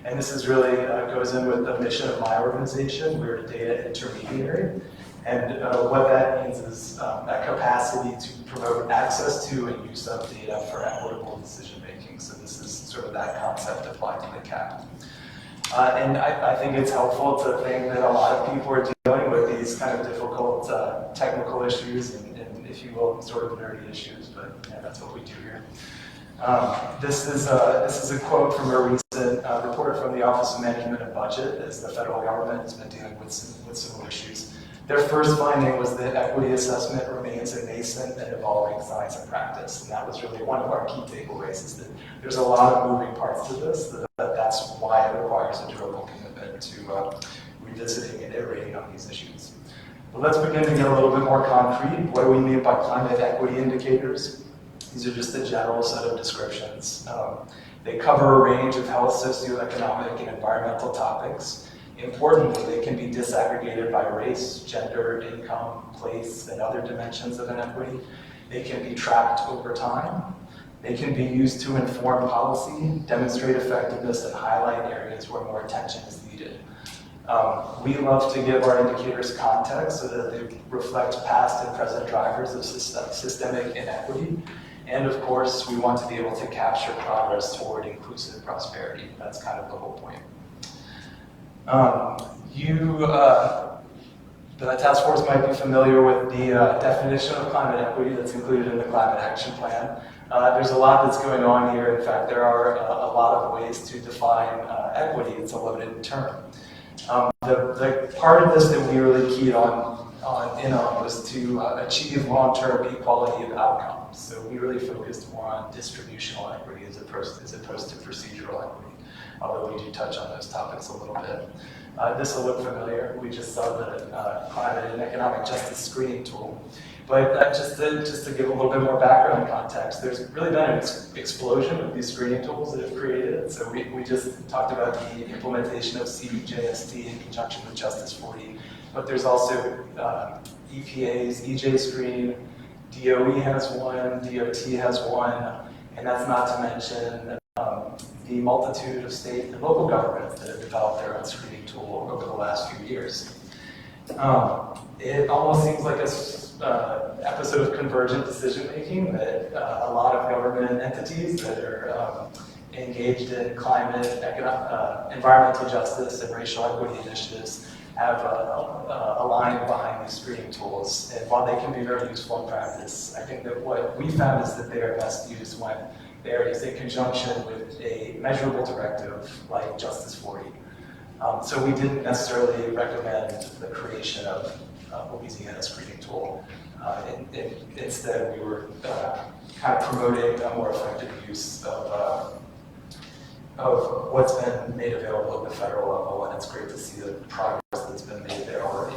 And this is really goes in with the mission of my organization. We're a data intermediary. And what that means is that capacity to promote access to and use of data for equitable decision making. So this is sort of that concept applied to the CAP. And I think it's helpful to think that a lot of people are dealing with these kind of difficult technical issues and, if you will, sort of nerdy issues, but yeah, that's what we do here. This is a quote from a recent report from the Office of Management and Budget, as the federal government has been dealing with similar issues. Their first finding was that equity assessment remains a nascent and evolving science and practice, and that was really one of our key takeaways, is that there's a lot of moving parts to this, that's why it requires a durable commitment to revisiting and iterating on these issues. But let's begin to get a little bit more concrete. What do we mean by climate equity indicators? These are just a general set of descriptions. They cover a range of health, socioeconomic, and environmental topics. Importantly, they can be disaggregated by race, gender, income, place, and other dimensions of inequity. They can be tracked over time. They can be used to inform policy, demonstrate effectiveness, and highlight areas where more attention is needed. We love to give our indicators context so that they reflect past and present drivers of systemic inequity. And of course, we want to be able to capture progress toward inclusive prosperity. That's kind of the whole point. The task force might be familiar with the definition of climate equity that's included in the Climate Action Plan. There's a lot that's going on here. In fact, there are a lot of ways to define equity. It's a loaded term. The part of this that we really keyed in on was to achieve long-term equality of outcomes. So we really focused more on distributional equity as opposed to procedural equity, although we do touch on those topics a little bit. This will look familiar. We just saw the Climate and Economic Justice Screening Tool. But just to give a little bit more background context, there's really been an explosion of these screening tools that have created. So we just talked about the implementation of CJST in conjunction with Justice 40. But there's also EPA's EJ Screen, DOE has one, DOT has one, and that's not to mention the multitude of state and local governments that have developed their own screening tool over the last few years. It almost seems like an episode of convergent decision-making that a lot of government entities that are engaged in climate, environmental justice, and racial equity initiatives have aligned behind these screening tools. And while they can be very useful in practice, I think that what we found is that they are best used when there is in conjunction with a measurable directive like Justice 40. So we didn't necessarily recommend the creation of a Louisiana screening tool. Instead, we were kind of promoting a more effective use of what's been made available at the federal level, and it's great to see the progress that's been made there already.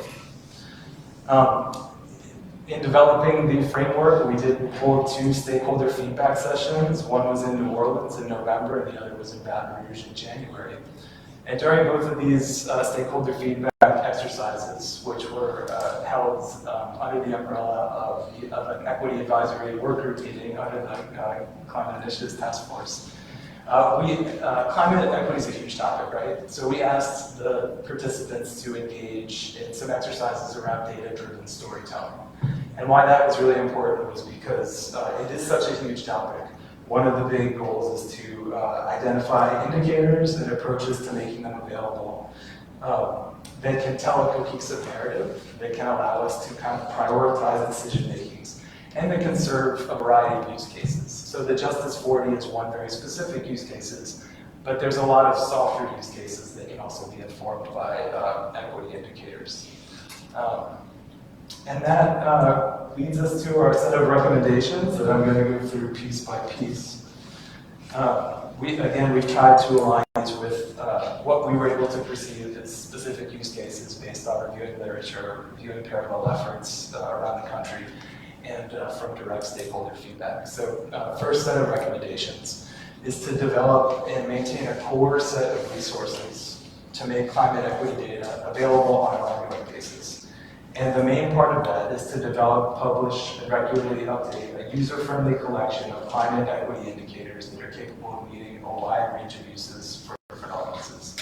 In developing the framework, we did hold 2 stakeholder feedback sessions. One was in New Orleans in November, and the other was in Baton Rouge in January. And during both of these stakeholder feedback exercises, which were held under the umbrella of an equity advisory work group meeting under the Climate Initiatives Task Force, climate equity is a huge topic, right? So we asked the participants to engage in some exercises around data-driven storytelling. And why that was really important was because it is such a huge topic. One of the big goals is to identify indicators and approaches to making them available that can tell a cohesive narrative, that can allow us to kind of prioritize decision makings, and that can serve a variety of use cases. So the Justice 40 is one very specific use cases, but there's a lot of softer use cases that can also be informed by equity indicators. And that leads us to our set of recommendations that I'm going to go through piece by piece. We've tried to align these with what we were able to perceive as specific use cases based on reviewing literature, reviewing parallel efforts around the country, and from direct stakeholder feedback. So first set of recommendations is to develop and maintain a core set of resources to make climate equity data available on an ongoing basis. And the main part of that is to develop, publish, and regularly update a user-friendly collection of climate equity indicators that are capable of meeting a wide range of uses for different audiences.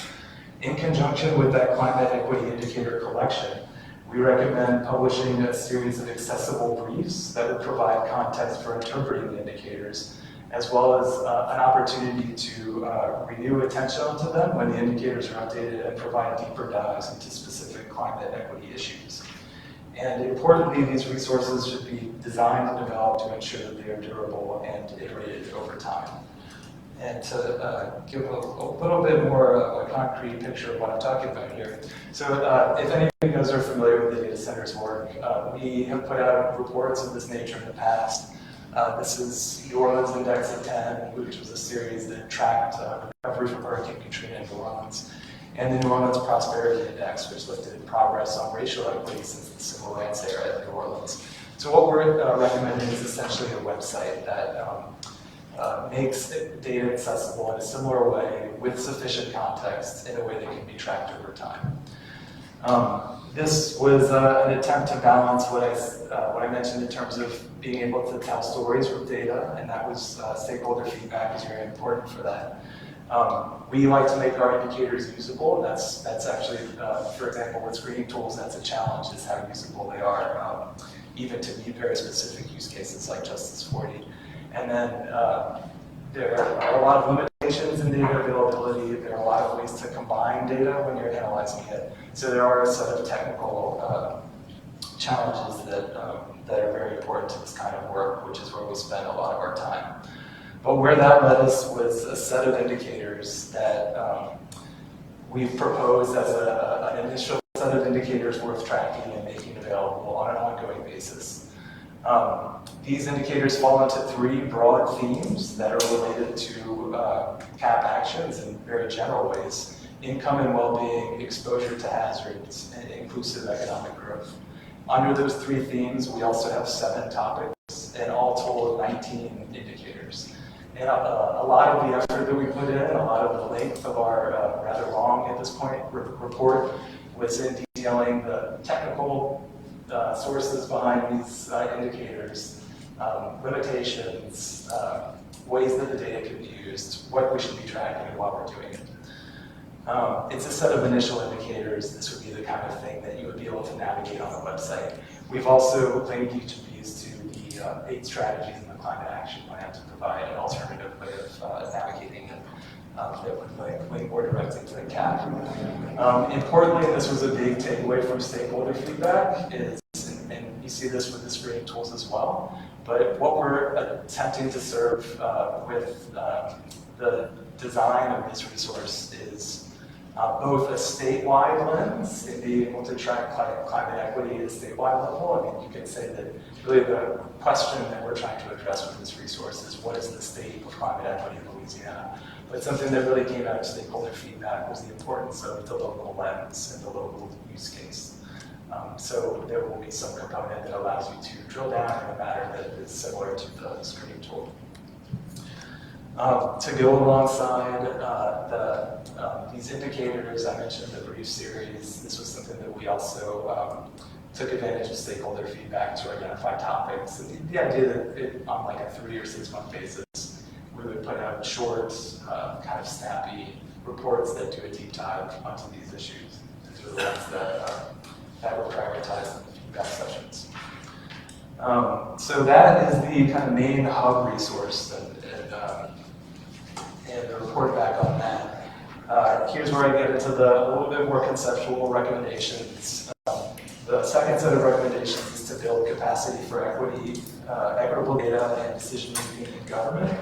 In conjunction with that climate equity indicator collection, we recommend publishing a series of accessible briefs that would provide context for interpreting the indicators, as well as an opportunity to renew attention to them when the indicators are updated and provide deeper dives into specific climate equity issues. And importantly, these resources should be designed and developed to ensure that they are durable and iterated over time. And to give a little bit more of a concrete picture of what I'm talking about here. So if any of you guys are familiar with the data centers work, we have put out reports of this nature in the past. This is New Orleans Index of 10, which was a series that tracked recovery from Hurricane Katrina in New Orleans, and the New Orleans Prosperity Index, which looked at progress on racial equity since the civil rights era in New Orleans. So what we're recommending is essentially a website that makes data accessible in a similar way with sufficient context in a way that can be tracked over time. This was an attempt to balance what I mentioned in terms of being able to tell stories with data, and that was stakeholder feedback is very important for that. We like to make our indicators usable. That's actually, for example, with screening tools, that's a challenge, is how usable they are, even to meet very specific use cases like Justice 40. And then there are a lot of limitations in data availability. There are a lot of ways to combine data when you're analyzing it. So there are a set of technical challenges that are very important to this kind of work, which is where we spend a lot of our time. But where that led us was a set of indicators that we've proposed as an initial set of indicators worth tracking and making available on an ongoing basis. These indicators fall into 3 broad themes that are related to CAP actions in very general ways: income and well-being, exposure to hazards, and inclusive economic growth. Under those 3 themes, we also have 7 topics, and all total 19 indicators. And a lot of the effort that we put in, a lot of the length of our rather long at this point report was in detailing the technical sources behind these indicators, limitations, ways that the data can be used, what we should be tracking and why we're doing it. It's a set of initial indicators. This would be the kind of thing that you would be able to navigate on the website. We've also linked each of these to the 8 strategies in the Climate Action Plan to provide an alternative way of navigating it that would link more directly to the CAP. Importantly, this was a big takeaway from stakeholder feedback, and you see this with the screening tools as well. But what we're attempting to serve with the design of this resource is both a statewide lens in being able to track climate equity at a statewide level. I mean, you could say that really the question that we're trying to address with this resource is what is the state of climate equity in Louisiana? But something that really came out of stakeholder feedback was the importance of the local lens and the local use case. So there will be some component that allows you to drill down in a manner that is similar to the screening tool. To go alongside these indicators, I mentioned the brief series. This was something that we also took advantage of stakeholder feedback to identify topics. And the idea that on like a 3 or 6 month basis, we would put out short, kind of snappy reports that do a deep dive onto these issues. These are the ones that were prioritized in the feedback sessions. So that is the kind of main hub resource and the report back on that. Here's where I get into a little bit more conceptual recommendations. The second set of recommendations is to build capacity for equitable data and decision-making in government.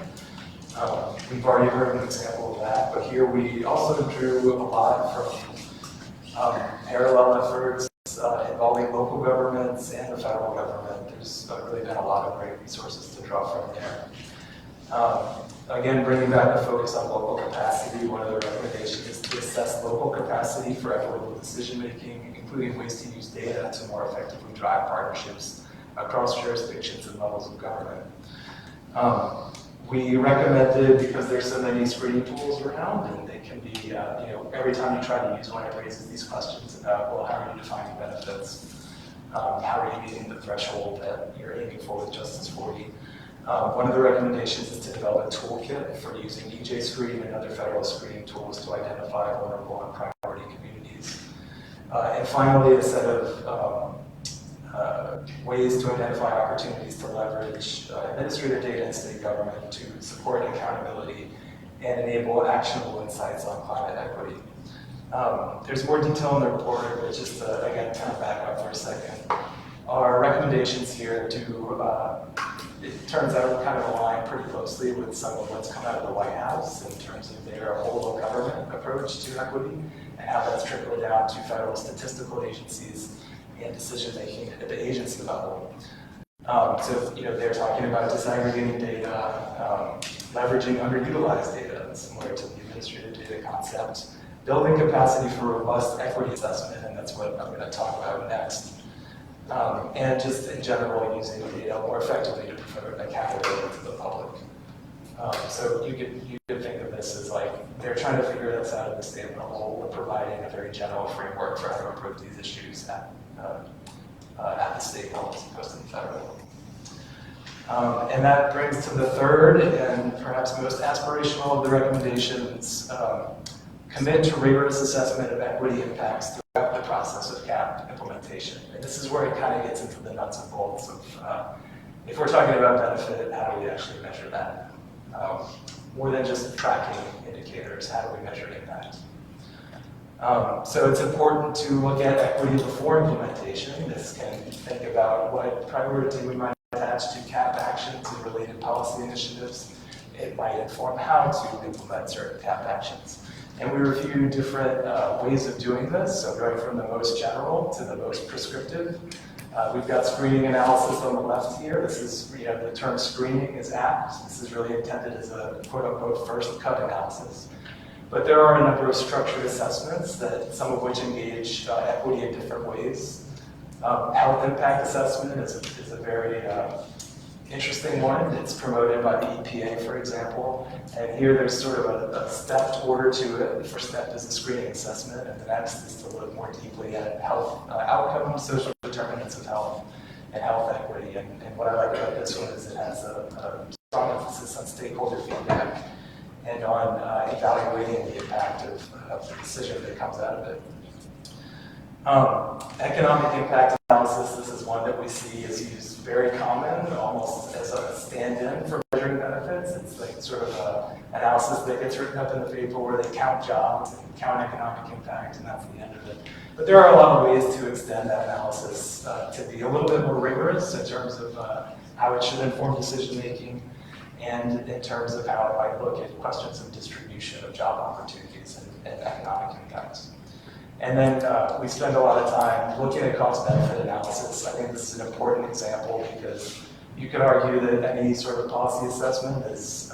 We've already heard an example of that, but here we also drew a lot from parallel efforts involving local governments and the federal government. There's really been a lot of great resources to draw from there. Again, bringing back the focus on local capacity, one of the recommendations is to assess local capacity for equitable decision-making, including ways to use data to more effectively drive partnerships across jurisdictions and levels of government. We recommended, because there's so many screening tools around, and they can be, every time you try to use one, it raises these questions about, well, how are you defining benefits? How are you meeting the threshold that you're aiming for with Justice 40? One of the recommendations is to develop a toolkit for using EJ Screen and other federal screening tools to identify vulnerable and priority communities. And finally, a set of ways to identify opportunities to leverage administrative data in state government to support accountability and enable actionable insights on climate equity. There's more detail in the report, but just to, again, kind of back up for a second. Our recommendations here it turns out kind of align pretty closely with some of what's come out of the White House in terms of their whole of government approach to equity and how that's trickled down to federal statistical agencies and decision-making at the agency level. So, they're talking about disaggregating data, leveraging underutilized data, similar to the administrative data concept, building capacity for robust equity assessment, and that's what I'm going to talk about next. And just in general, using data more effectively to promote accountability to the public. So you could think of this as like, they're trying to figure this out at the state level. We're providing a very general framework for how to approach these issues at the state level as opposed to the federal level. And that brings to the third and perhaps most aspirational of the recommendations, commit to rigorous assessment of equity impacts throughout the process of CAP implementation. And this is where it kind of gets into the nuts and bolts of, if we're talking about benefit, how do we actually measure that? More than just tracking indicators, how do we measure impact? So it's important to look at equity before implementation. This can think about what priority we might attach to CAP actions and related policy initiatives. It might inform how to implement certain CAP actions. And we review different ways of doing this, so going from the most general to the most prescriptive. We've got screening analysis on the left here. This is, the term screening is apt. This is really intended as a quote-unquote first cut analysis. But there are a number of structured assessments, that some of which engage equity in different ways. Health impact assessment is a very interesting one. It's promoted by the EPA, for example. And here there's sort of a stepped order to it. The first step is a screening assessment, and the next is to look more deeply at health outcomes, social determinants of health, and health equity. And what I like about this one is it has a strong emphasis on stakeholder feedback and on evaluating the impact of the decision that comes out of it. Economic impact analysis, this is one that we see is used very common, almost as a stand-in for measuring benefits. It's like sort of an analysis that gets written up in the paper where they count jobs and count economic impact, and that's the end of it. But there are a lot of ways to extend that analysis to be a little bit more rigorous in terms of how it should inform decision-making and in terms of how it might look at questions of distribution of job opportunities and economic impacts. And then we spend a lot of time looking at cost-benefit analysis. I think this is an important example because you could argue that any sort of policy assessment is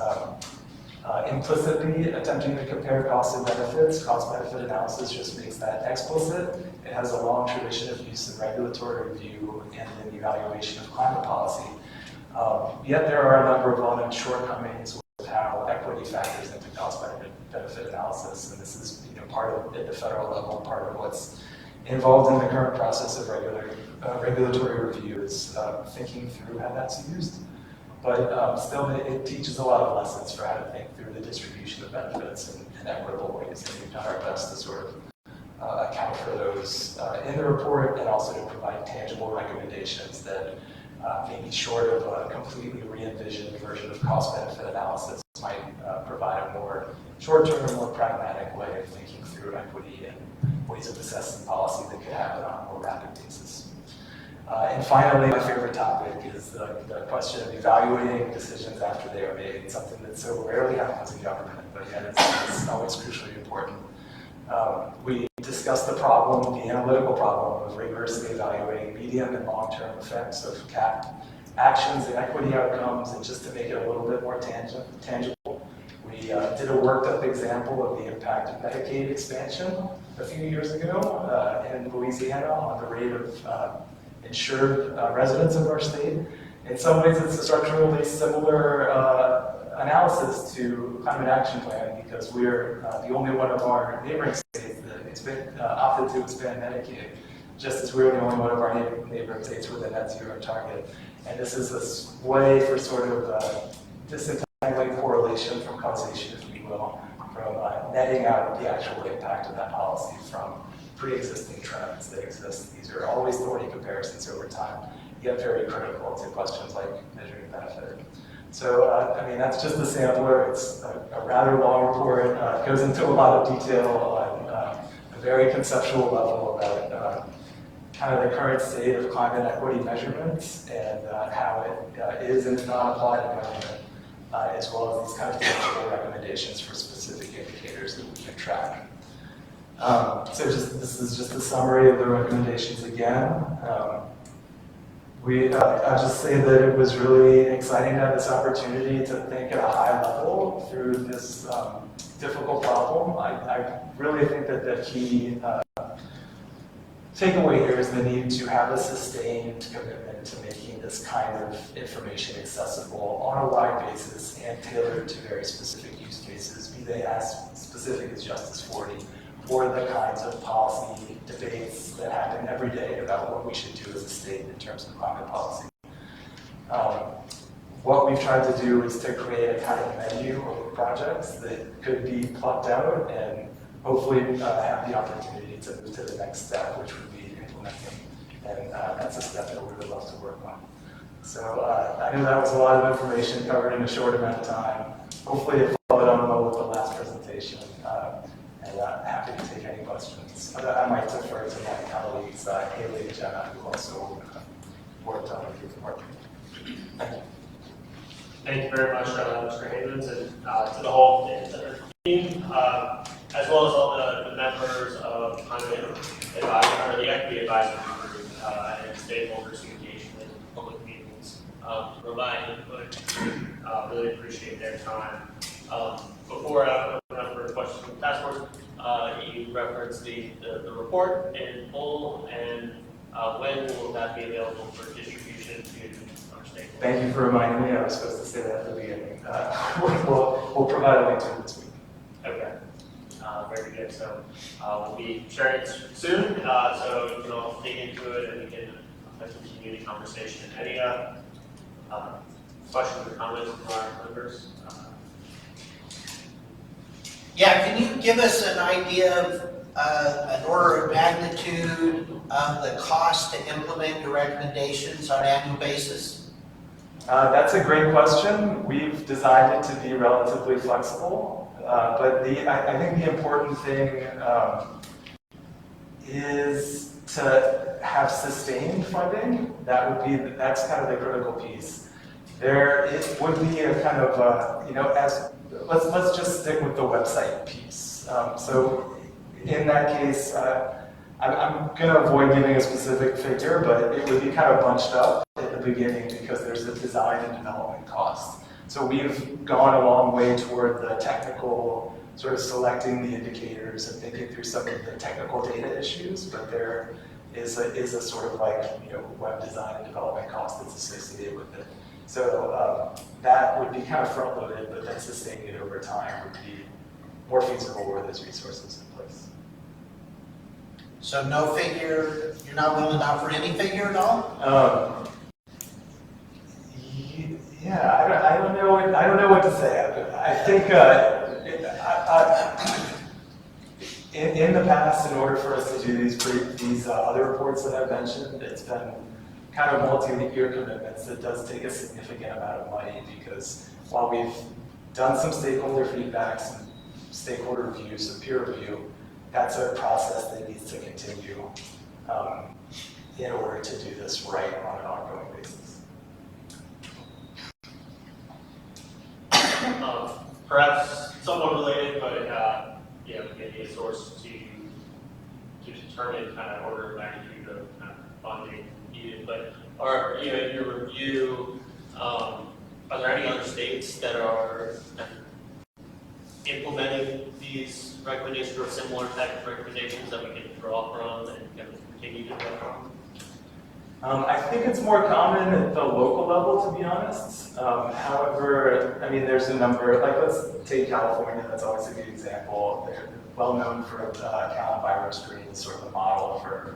implicitly attempting to compare costs and benefits. Cost-benefit analysis just makes that explicit. It has a long tradition of use in regulatory review and in the evaluation of climate policy. Yet there are a number of well-known shortcomings with how equity factors into cost-benefit analysis, and this is part of at the federal level, part of what's involved in the current process of regulatory review is thinking through how that's used. But still, it teaches a lot of lessons for how to think through the distribution of benefits in equitable ways, and we've done our best to sort of account for those in the report and also to provide tangible recommendations that maybe short of a completely re-envisioned version of cost-benefit analysis might provide a more short-term, more pragmatic way of thinking through equity and ways of assessing policy that could happen on a more rapid basis. And finally, my favorite topic is the question of evaluating decisions after they are made, something that so rarely happens in government, but yet it's always crucially important. We discussed the problem, the analytical problem of rigorously evaluating medium and long-term effects of CAP actions and equity outcomes, and just to make it a little bit more tangible, we did a worked-up example of the impact of Medicaid expansion a few years ago in Louisiana on the rate of insured residents of our state. In some ways, it's a structurally similar analysis to Climate Action Plan because we're the only one of our neighboring states that opted to expand Medicaid, just as we're the only one of our neighboring states with a net zero target. And this is a way for sort of disentangling correlation from causation, if you will, from netting out the actual impact of that policy from pre-existing trends that exist. These are always thorny comparisons over time, yet very critical to questions like measuring benefit. So, I mean, that's just a sampler. It's a rather long report. It goes into a lot of detail on a very conceptual level about kind of the current state of climate equity measurements and how it is and is not applied in government, as well as these kind of tangible recommendations for specific indicators that we can track. So this is just a summary of the recommendations again. I'll just say that it was really exciting to have this opportunity to think at a high level through this difficult problem. I really think that the key takeaway here is the need to have a sustained commitment to making this kind of information accessible on a wide basis and tailored to very specific use cases, be they as specific as Justice 40, or the kinds of policy debates that happen every day about what we should do as a state in terms of climate policy. What we've tried to do is to create a kind of menu of projects that could be plucked out and hopefully have the opportunity to move to the next step, which would be implementing. And that's a step that we would love to work on. So I know that was a lot of information covered in a short amount of time. Hopefully it followed on well with the last presentation. And I'm happy to take any questions. I might defer to my colleagues, Haley and Jenna, who also worked on the report. Thank you. Thank you very much, Mr. Havens, and to the whole team, as well as all the members of Climate Advisory, or the Equity Advisory Group, and stakeholders who engage in public meetings to provide input. Really appreciate their time. Before I open up for questions from the task force, you referenced the report in full, and when will that be available for distribution to our stakeholders? Thank you for reminding me. I was supposed to say that at the beginning. We'll provide a link to it this week. Okay. Very good. So we'll be sharing it soon, so you can all dig into it and we can continue the conversation. Any questions or comments from our members? Yeah, can you give us an idea of an order of magnitude of the cost to implement your recommendations on an annual basis? That's a great question. We've designed it to be relatively flexible, but I think the important thing is to have sustained funding. That's kind of the critical piece. It would be a kind of let's just stick with the website piece. So in that case, I'm going to avoid giving a specific figure, but it would be kind of bunched up at the beginning because there's a design and development cost. So we've gone a long way toward the technical, sort of selecting the indicators and thinking through some of the technical data issues, but there is a sort of web design and development cost that's associated with it. So that would be kind of front-loaded, but then sustaining it over time would be more feasible with those resources in place. So no figure, you're not willing to offer any figure at all? Yeah, I don't know what to say. I think in the past, in order for us to do these other reports that I've mentioned, it's been kind of multi-year commitments. It does take a significant amount of money because while we've done some stakeholder feedback, some stakeholder reviews, some peer review, that's a process that needs to continue in order to do this right on an ongoing basis. Perhaps somewhat related, but maybe a source to determine kind of order of magnitude of kind of funding needed. But in your review, are there any other states that are implementing these recommendations or similar type of recommendations that we can draw from and can continue to draw from? I think it's more common at the local level, to be honest. However, I mean, there's a number, let's take California, that's always a good example. They're well known for Cal Enviroscreen as sort of the model for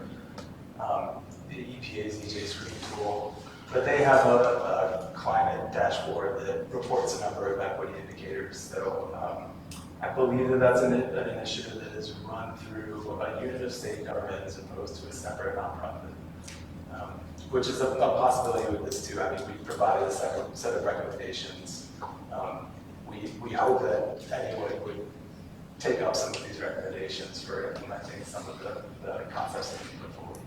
the EPA's EJ screen tool. But they have a climate dashboard that reports a number of equity indicators. So I believe that's an initiative that is run through a unit of state government as opposed to a separate nonprofit. Which is a possibility with this too. I mean, we provided a set of recommendations. We hope that anyone would take up some of these recommendations for implementing some of the concepts that we put forward.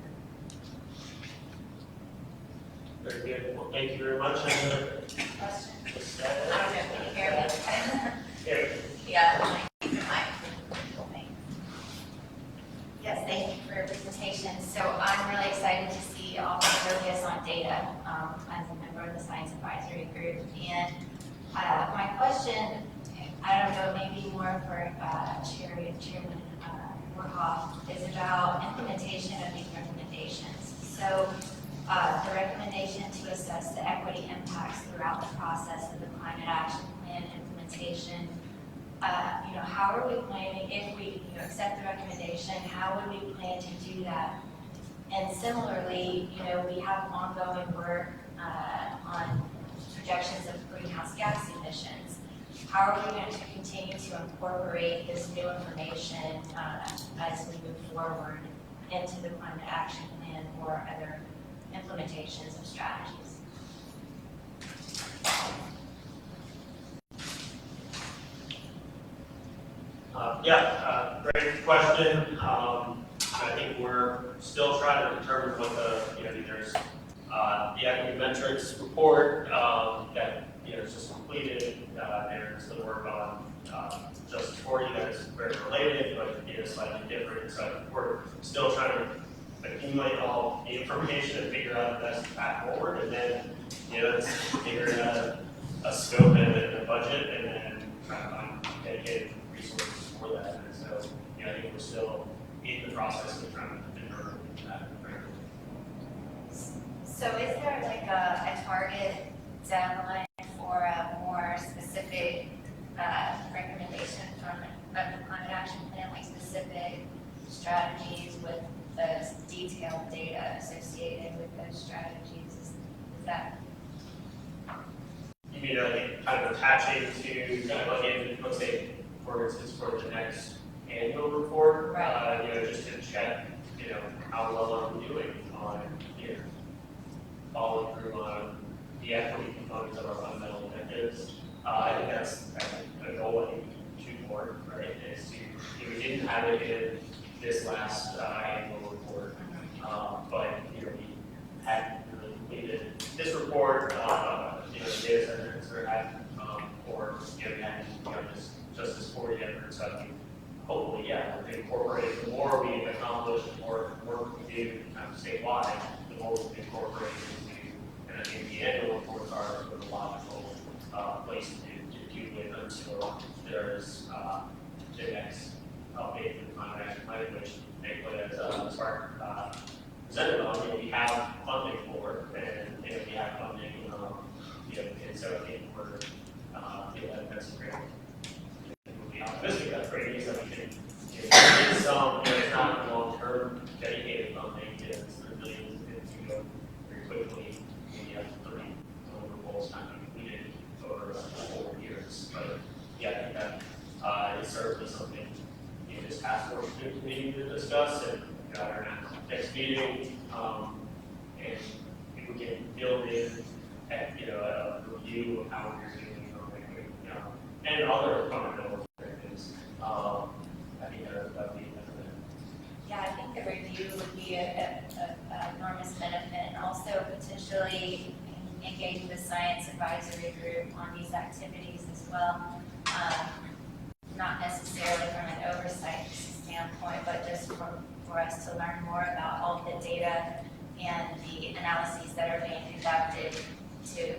Very good. Well, thank you very much. Question? I don't know if you can hear me. Yeah. Yes, thank you for your presentation. So I'm really excited to see all the focus on data as a member of the Science Advisory Group. And my question, I don't know, maybe more for Chairman Warhoff, is about implementation of these recommendations. So the recommendation to assess the equity impacts throughout the process of the Climate Action Plan implementation. How are we planning, if we accept the recommendation, how would we plan to do that? And similarly, we have ongoing work on projections of greenhouse gas emissions. How are we going to continue to incorporate this new information as we move forward into the Climate Action Plan or other implementations of strategies? Great question. I think we're still trying to determine what there's the equity metrics report that is just completed. There's the work on Justice 40 that is very related, but slightly different. So we're still trying to accumulate all the information and figure out the best path forward, and then let's figure out a scope and a budget, and then try to find dedicated resources for that. And so I think we're still in the process of trying to determine that. So is there like a target deadline for a more specific recommendation from the Climate Action Plan, like specific strategies with the detailed data associated with those strategies? Is that? You mean kind of attaching to, let's say, for instance, for the next annual report. Right. Just to check, how well are we doing on, following through on the equity components of our fundamental objectives. I think that's a goal I think we shoot for, right, is to, we didn't have it in this last annual report, but, we had really completed this report, the data centers are at, or, we had, just this 40 efforts, so I think hopefully, we'll incorporate, the more we accomplish, the more work we do statewide, the more we can incorporate into, and I think the annual reports are sort of a logical place to do it until there's the next update for the climate action plan, which thankfully as Spark presented on, we have funding for, and we have funding, and so I think we're, that's great. We'll be optimistic, that's great news that we can, it's not long-term dedicated funding, it's really, to go very quickly, we have 3 deliverables kind of completed over 4 years, but I think that is certainly something this task force should continue to discuss, and at our next meeting, and if we can build in, a review of how we're doing, and other fundamental objectives, I think that would be definitely. Yeah, I think the review would be an enormous benefit, and also potentially engaging the science advisory group on these activities as well. Not necessarily from an oversight standpoint, but just for us to learn more about all the data and the analyses that are being conducted to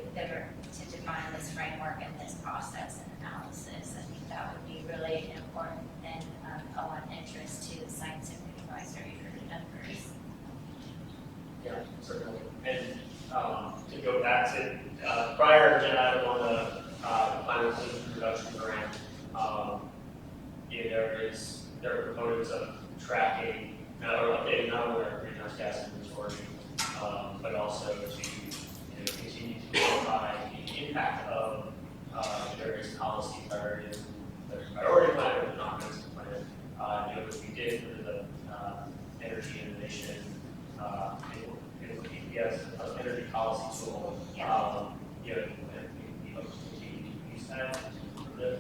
define this framework and this process and analysis. I think that would be really important and of interest to the scientific advisory group members. Yeah, certainly. And to go back to prior agenda item on the climate pollution reduction grant, there are components of tracking, updating not only our greenhouse gas inventory, but also to continue to identify the impact of various policy priorities, whether it's priority plan or the comprehensive plan. Which we did through the energy innovation, energy policy tool. And we hope to continue to use that. The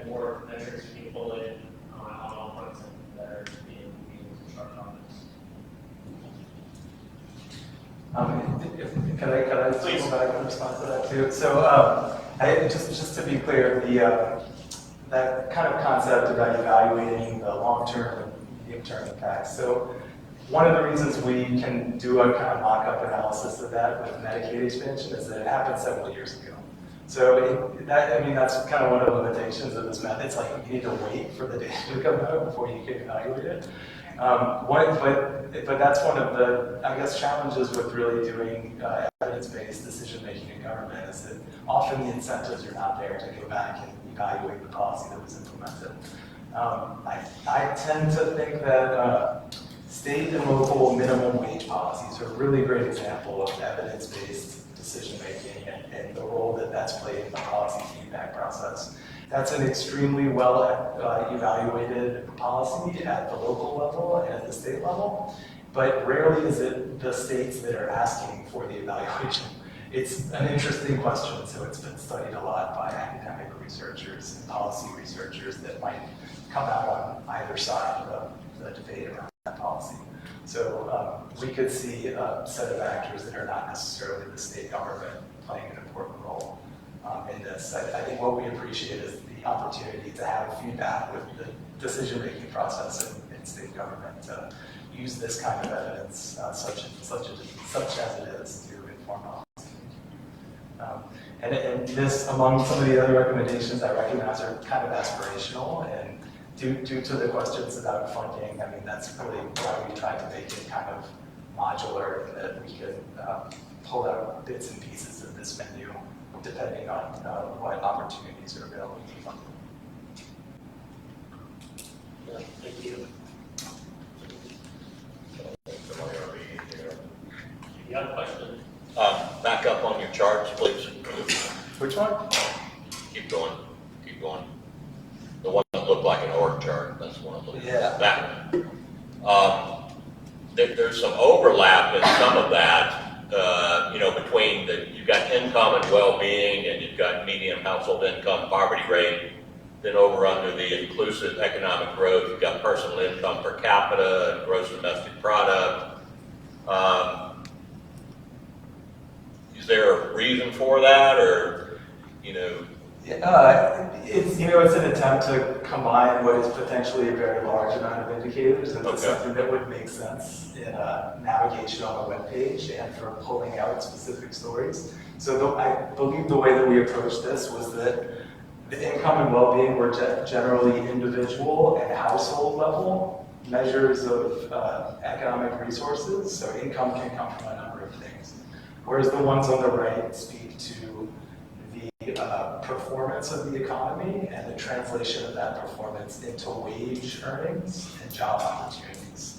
more measures we can pull in on all fronts that are being constructed on this. Can I Please. go back and respond to that too? So, just to be clear, that kind of concept about evaluating the long-term and medium-term impacts. So, one of the reasons we can do a kind of mock-up analysis of that with Medicaid expansion is that it happened several years ago. So that's kind of one of the limitations of this method. It's like you need to wait for the data to come out before you can evaluate it. But that's one of the, I guess, challenges with really doing evidence-based decision-making in government is that often the incentives are not there to go back and evaluate the policy that was implemented. I tend to think that state and local minimum wage policies are a really great example of evidence-based decision-making and the role that that's played in the policy feedback process. That's an extremely well evaluated policy at the local level and at the state level, but rarely is it the states that are asking for the evaluation. It's an interesting question, so it's been studied a lot by academic researchers and policy researchers that might come out on either side of the debate around that policy. So we could see a set of actors that are not necessarily the state government playing an important role in this. I think what we appreciate is the opportunity to have feedback with the decision-making process in state government to use this kind of evidence, such as it is, to inform policy. And this, among some of the other recommendations I recognize are kind of aspirational, and due to the questions about funding, I mean, that's really why we tried to make it kind of modular, and that we could pull out bits and pieces of this menu depending on what opportunities are available to fund. Yeah, thank you. You have a question? Back up on your charts, please. Which one? Keep going, keep going. The one there's some overlap in some of that, between you've got income and well-being, and you've got median household income, poverty rate. Then over under the inclusive economic growth, you've got personal income per capita and gross domestic product. Is there a reason for that, or, It's an attempt to combine what is potentially a very large amount of indicators into something that would make sense in navigation on a web page and for pulling out specific stories. So I believe the way that we approached this was that the income and well-being were generally individual and household level measures of economic resources. So income can come from a number of things. Whereas the ones on the right speak to the performance of the economy and the translation of that performance into wage earnings and job opportunities.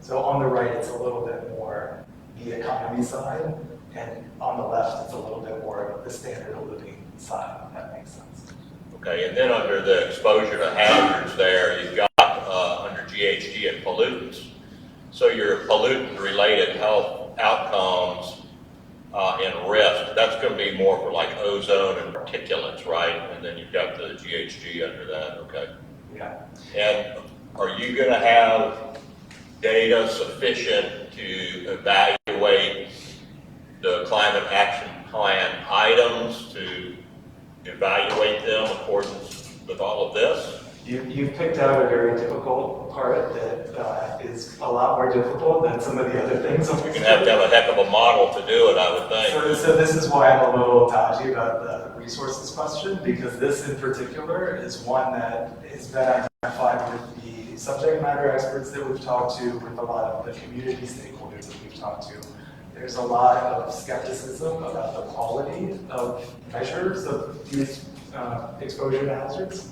So on the right, it's a little bit more the economy side, and on the left, it's a little bit more the standard of living side, if that makes sense. Okay, and then under the exposure to hazards there, you've got under GHG and pollutants. So your pollutant-related health outcomes and risk, that's going to be more for like ozone and particulates, right? And then you've got the GHG under that, okay? Yeah. And are you going to have data sufficient to evaluate the climate action plan items, to evaluate them in accordance with all of this? You've picked out a very difficult part that is a lot more difficult than some of the other things. You're going to have a heck of a model to do it, I would think. So this is why I'm a little dodgy about the resources question, because this in particular is one that has been identified with the subject matter experts that we've talked to, with a lot of the community stakeholders that we've talked to. There's a lot of skepticism about the quality of measures of these exposure to hazards.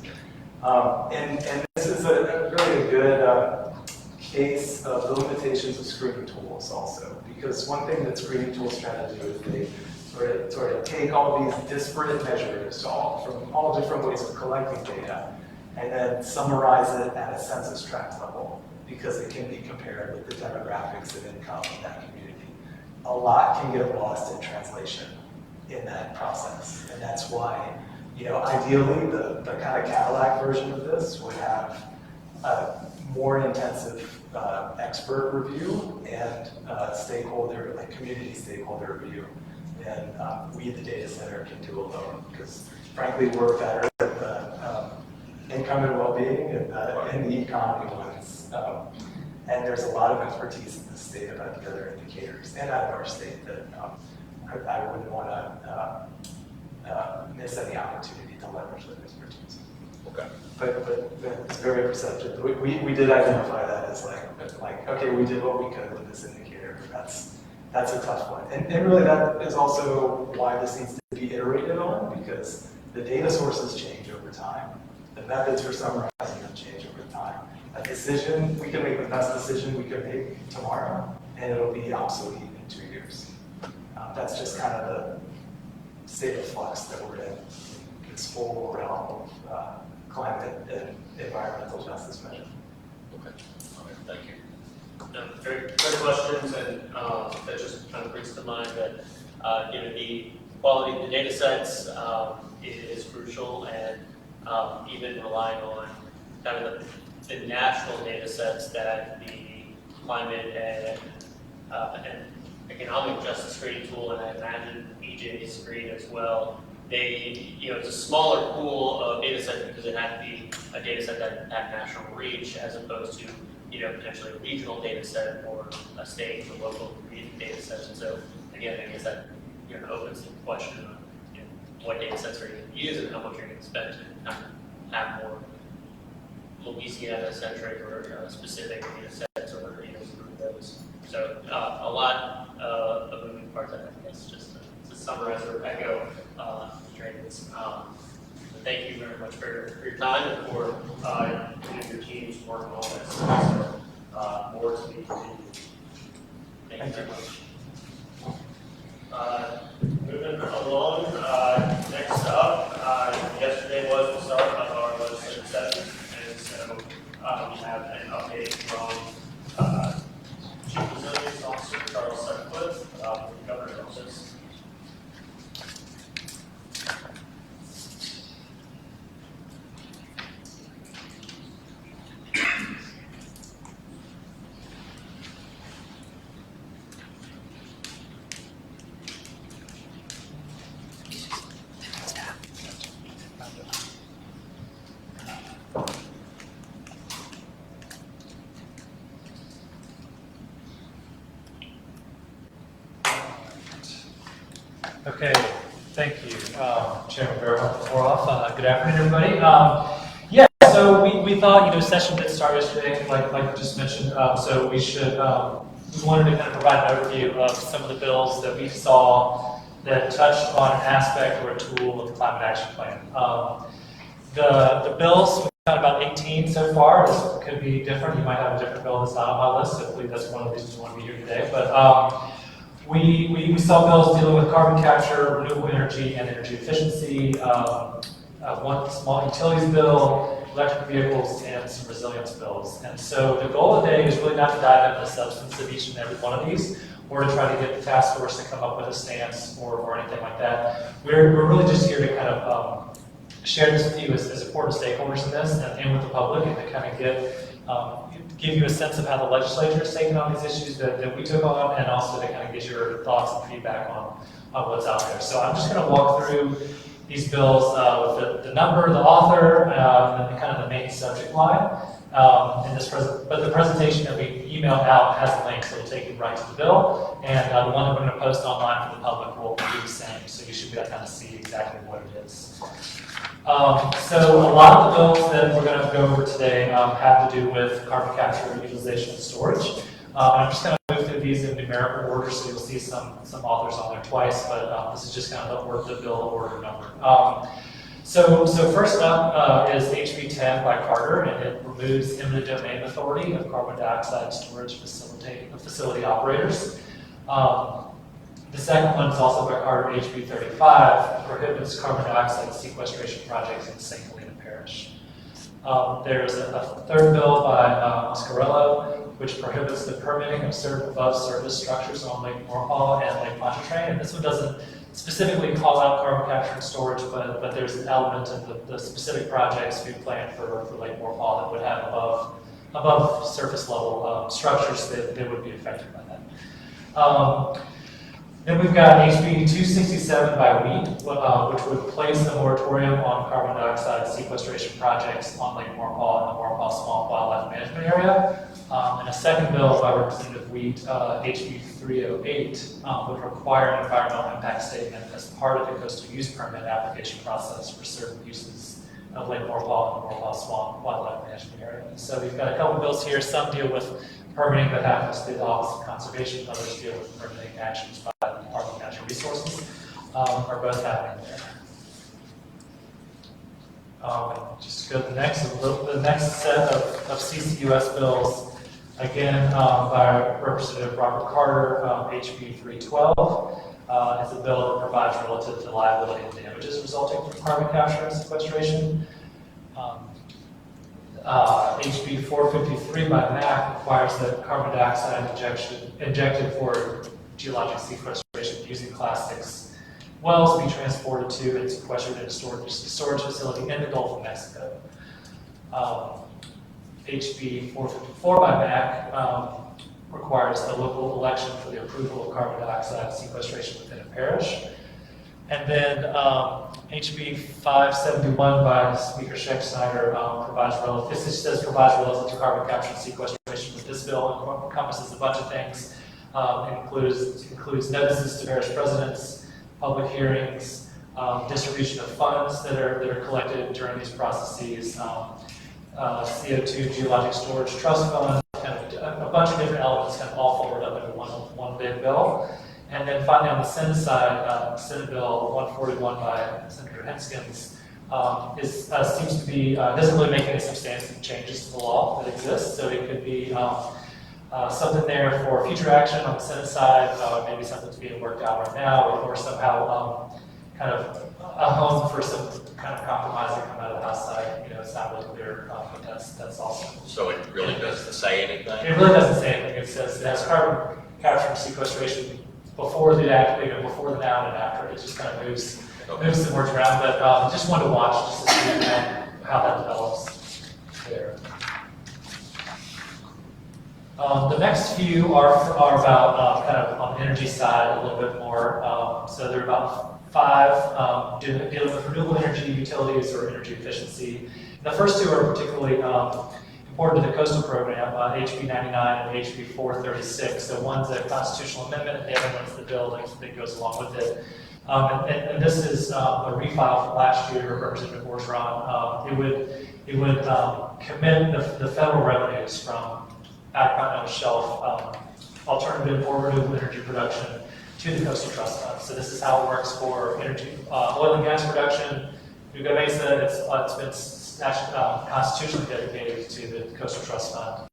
And this is really a good case of the limitations of screening tools also, because one thing that screening tools try to do is they sort of take all these disparate measures from all different ways of collecting data and then summarize it at a census tract level, because it can be compared with the demographics of income in that community. A lot can get lost in translation in that process, and that's why, ideally, the kind of Cadillac version of this would have a more intensive expert review and community stakeholder review than we, the data center, can do alone. Because frankly, we're better at the income and well-being and the economy ones. And there's a lot of expertise in the state about the other indicators and out of our state that I wouldn't want to miss any opportunity to leverage that expertise. Okay. But it's very perceptive. We did identify that as like okay, we did what we could with this indicator. That's a tough one. And really that is also why this needs to be iterated on, because the data sources change over time. The methods for summarizing them change over time. A decision, we can make the best decision we could make tomorrow, and it'll be obsolete in 2 years. That's just kind of the state of flux that we're in this whole realm of climate and environmental justice measure. Okay. All right. Thank you. No, very good questions, and that just kind of brings to mind that the quality of the data sets is crucial, and even relying on kind of the national data sets that the climate and economic justice screening tool, and I imagine EJ screen as well. It's a smaller pool of data sets because it had to be a data set that had national reach, as opposed to potentially a regional data set or a state or local data set. And so again, I guess that opens the question of what data sets are you going to use and how much you're going to spend to kind of have more Louisiana-centric or specific data sets or group those. So a lot of moving parts, I guess, just to summarize or echo Draven's. Thank you very much for your time and for your team's work on all this. So more to be continued. Thank you very much. Moving along, next up, yesterday was the start of our legislative session, and so we have an update from Chief Facility governor's office. Okay, thank you, Chairman Boroff. Good afternoon, everybody. Yeah, so we thought, session did start yesterday, like you just mentioned, so we should, we wanted to kind of provide an overview of some of the bills that we saw that touched on an aspect or a tool of the Climate Action Plan. The bills, we've got about 18 so far. This could be different. You might have a different bill that's not on my list. Hopefully that's one of the reasons you want to be here today. But we saw bills dealing with carbon capture, renewable energy, and energy efficiency, one small utilities bill, electric vehicles, and some resilience bills. And so the goal of the day is really not to dive into the substance of each and every one of these, or to try to get the task force to come up with a stance or anything like that. We're really just here to kind of share this with you as important stakeholders in this and with the public, and to kind of give you a sense of how the legislature is taking on these issues that we took on, and also to kind of get your thoughts and feedback on what's out there. So I'm just going to walk through these bills with the number, the author, and then kind of the main subject line. But the presentation that we emailed out has a link, so it'll take you right to the bill, and the one that we're going to post online for the public will be the same, so you should be able to kind of see exactly what it is. So a lot of the bills that we're going to go over today have to do with carbon capture, utilization, and storage. I'm just going to move through these in numerical order, so you'll see some authors on there twice, but this is just kind of the bill order number. So first up is HB 10 by Carter, and it removes eminent domain authority of carbon dioxide storage facility operators. The second one is also by Carter, HB 35, prohibits carbon dioxide sequestration projects in St. Helena Parish. There's a third bill by Mascarello, which prohibits the permitting of certain above-surface structures on Lake Maurepas and Lake Pontchartrain. And this one doesn't specifically call out carbon capture and storage, but there's an element of the specific projects we planned for Lake Maurepas that would have above surface level structures that would be affected by that. Then we've got HB 267 by Wheat, which would place a moratorium on carbon dioxide sequestration projects on Lake Maurepas and the Maurepas Swamp Wildlife Management Area. And a second bill by Representative Wheat, HB 308, would require an environmental impact statement as part of the coastal use permit application process for certain uses of Lake Maurepas and the Maurepas Swamp Wildlife Management Area. So we've got a couple bills here. Some deal with permitting that happens through the Office of Conservation, others deal with permitting actions by the Department of Natural Resources, are both happening there. Just go to the next set of CCUS bills, again by Representative Robert Carter, HB 312. It's a bill that provides relative to liability and damages resulting from carbon capture and sequestration. HB 453 by MAC requires that carbon dioxide injected for geologic sequestration using Class 6 wells be transported to and sequestered in a storage facility in the Gulf of Mexico. HB 454 by MAC requires a local election for the approval of carbon dioxide sequestration within a parish. And then HB 571 by Speaker Scheck-Snyder provides relative to carbon capture and sequestration. But this bill encompasses a bunch of things. It includes notices to parish presidents, public hearings, distribution of funds that are collected during these processes, CO2 geologic storage trust fund, kind of a bunch of different elements kind of all folded up into one big bill. And then finally on the Senate side, Senate Bill 141 by Senator Henskins seems to be, doesn't really make any substantive changes to the law that exists. So it could be something there for future action on the Senate side, maybe something that's being worked out right now, or somehow kind of a home for some kind of compromise that come out of the House side. It's not really clear, but that's also. So it really doesn't say anything? It really doesn't say anything. It says it has carbon capture and sequestration before the act, before the now and after. It just kind of moves some words around, but just wanted to watch just to see how that develops there. The next few are about kind of on the energy side a little bit more. So there are about 5 dealing with renewable energy utilities or energy efficiency. And the first 2 are particularly important to the coastal program, HB 99 and HB 436. So one's a constitutional amendment, and the other one's the bill that goes along with it. And this is a refile from last year, Representative Orgeron. It would commit the federal revenues from out-continental shelf alternative or renewable energy production to the Coastal Trust Fund. So this is how it works for energy, oil and gas production. Nuga Mesa, it's been constitutionally dedicated to the Coastal Trust Fund.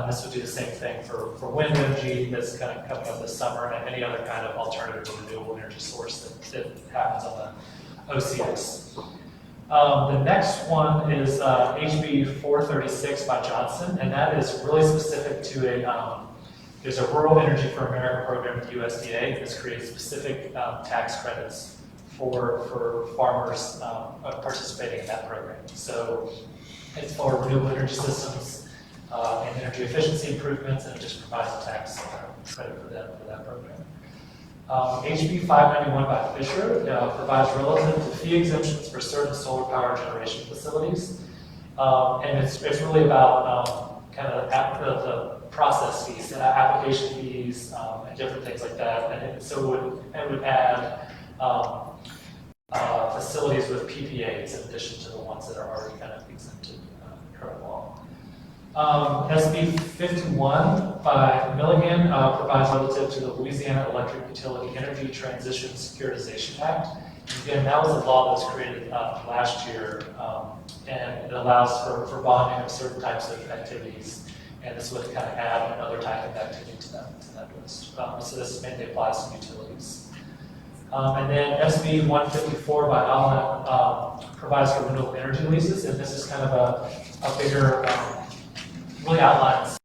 This would do the same thing for wind energy that's kind of coming up this summer, and any other kind of alternative or renewable energy source that happens on the OCX. The next one is HB 436 by Johnson, and that is really specific to there's a Rural Energy for America program at the USDA that's created specific tax credits for farmers participating in that program. So it's for renewable energy systems and energy efficiency improvements, and it just provides a tax credit for that program. HB 591 by Fisher provides relative fee exemptions for certain solar power generation facilities. And it's really about kind of the process fees, application fees, and different things like that. And so it would add facilities with PPAs in addition to the ones that are already kind of exempted in current law. SB 51 by Milligan provides relative to the Louisiana Electric Utility Energy Transition Securitization Act. And again, that was a law that was created last year, and it allows for bonding of certain types of activities. And this would kind of add another type of activity to that list. So this mainly applies to utilities. And then SB 154 by Allen provides for renewable energy leases, and this is kind of a bigger, really outlines,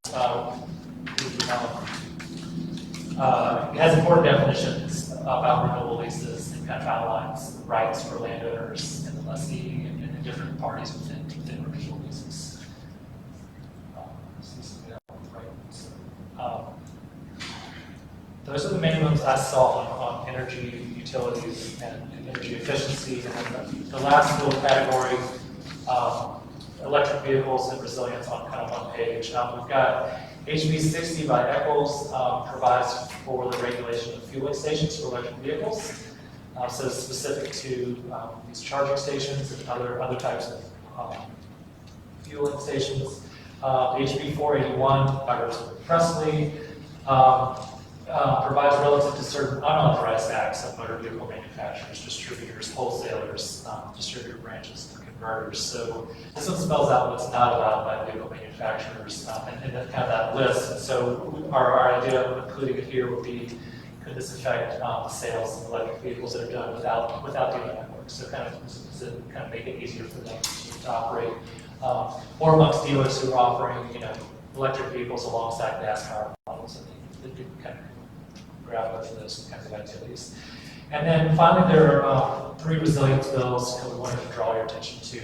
it has important definitions about renewable leases and kind of outlines the rights for landowners and the lessee and the different parties within renewable leases. Those are the main ones I saw on energy utilities and energy efficiency. And the last little category, electric vehicles and resilience on kind of one page. We've got HB 60 by Eccles provides for the regulation of fueling stations for electric vehicles. So it's specific to these charging stations and other types of fueling stations. HB 481 by Representative Presley provides relative to certain unauthorized acts of motor vehicle manufacturers, distributors, wholesalers, distributor branches, and converters. So this one spells out what's not allowed by vehicle manufacturers and then kind of that list. And so our idea of including it here would be, could this affect the sales of electric vehicles that are done without dealer networks? So kind of make it easier for them to operate, or amongst dealers who are offering electric vehicles alongside gas powered models. They do kind of grab both of those kinds of activities. And then finally, there are 3 resilience bills that we wanted to draw your attention to.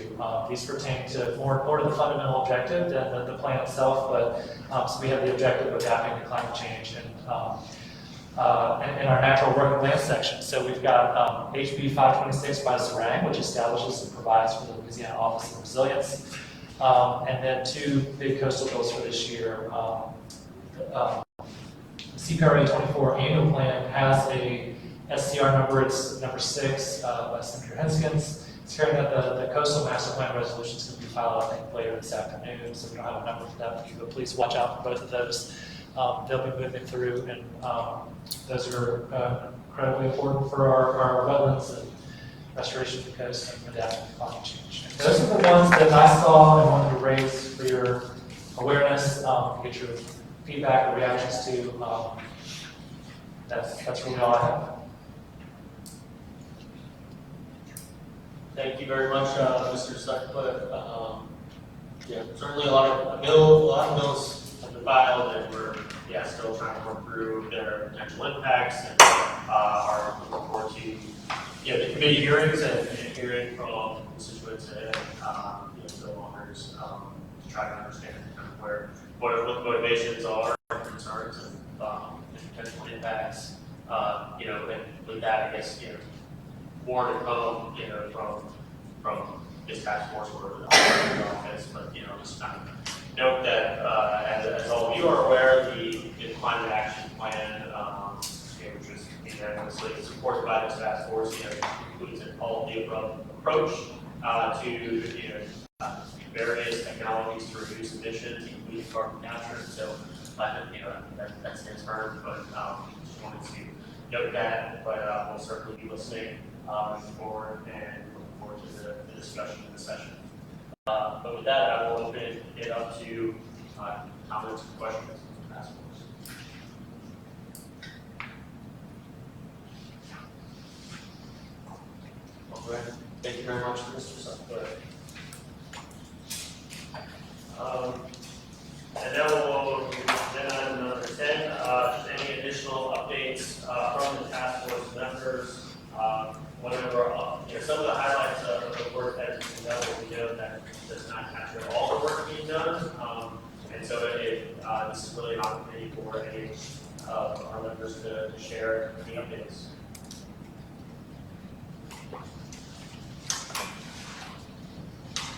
These pertain to more to the fundamental objective than the plan itself, but so we have the objective of adapting to climate change and in our natural working land section. So we've got HB 526 by Zerang, which establishes and provides for the Louisiana Office of Resilience, and then 2 big coastal bills for this year. CPRA 24 annual plan has a SCR number, it's number 6 by Senator Henskins. It's hearing that the coastal master plan resolution is going to be filed, I think, later this afternoon, so we don't have a number for that, but please watch out for both of those. They'll be moving through, and those are incredibly important for our wetlands and restoration of the coast and adapting to climate change. And those are the ones that I saw and wanted to raise for your awareness, get your feedback or reactions to. That's really all I have. Thank you very much, Mr. Sutcliffe. Yeah, certainly a lot of bills have been filed, and we're yeah, still trying to work through their potential impacts and are looking forward to, the committee hearings and hearing from constituents and, bill owners, to try to understand kind of what the motivations are, concerns, and potential impacts. And with that, I guess, more to come, from this task force or the office, but, just kind of note that, as all of you are aware, the climate action plan, which was unanimously supported by this task force, includes an all of the above approach, to, various technologies to reduce emissions, including carbon capture. So, that stands firm, but, just wanted to note that, but, we'll certainly be listening, moving forward and looking forward to the discussion in the session. But with that, I will open it up to comments and questions from the task force. All right. Thank you very much, Mr. Sutcliffe. And now we'll then item number 10, just any additional updates from the task force members. Whatever, some of the highlights of the work that is being done, we know that does not capture all the work being done. And so this is really an opportunity for any of our members to share any updates.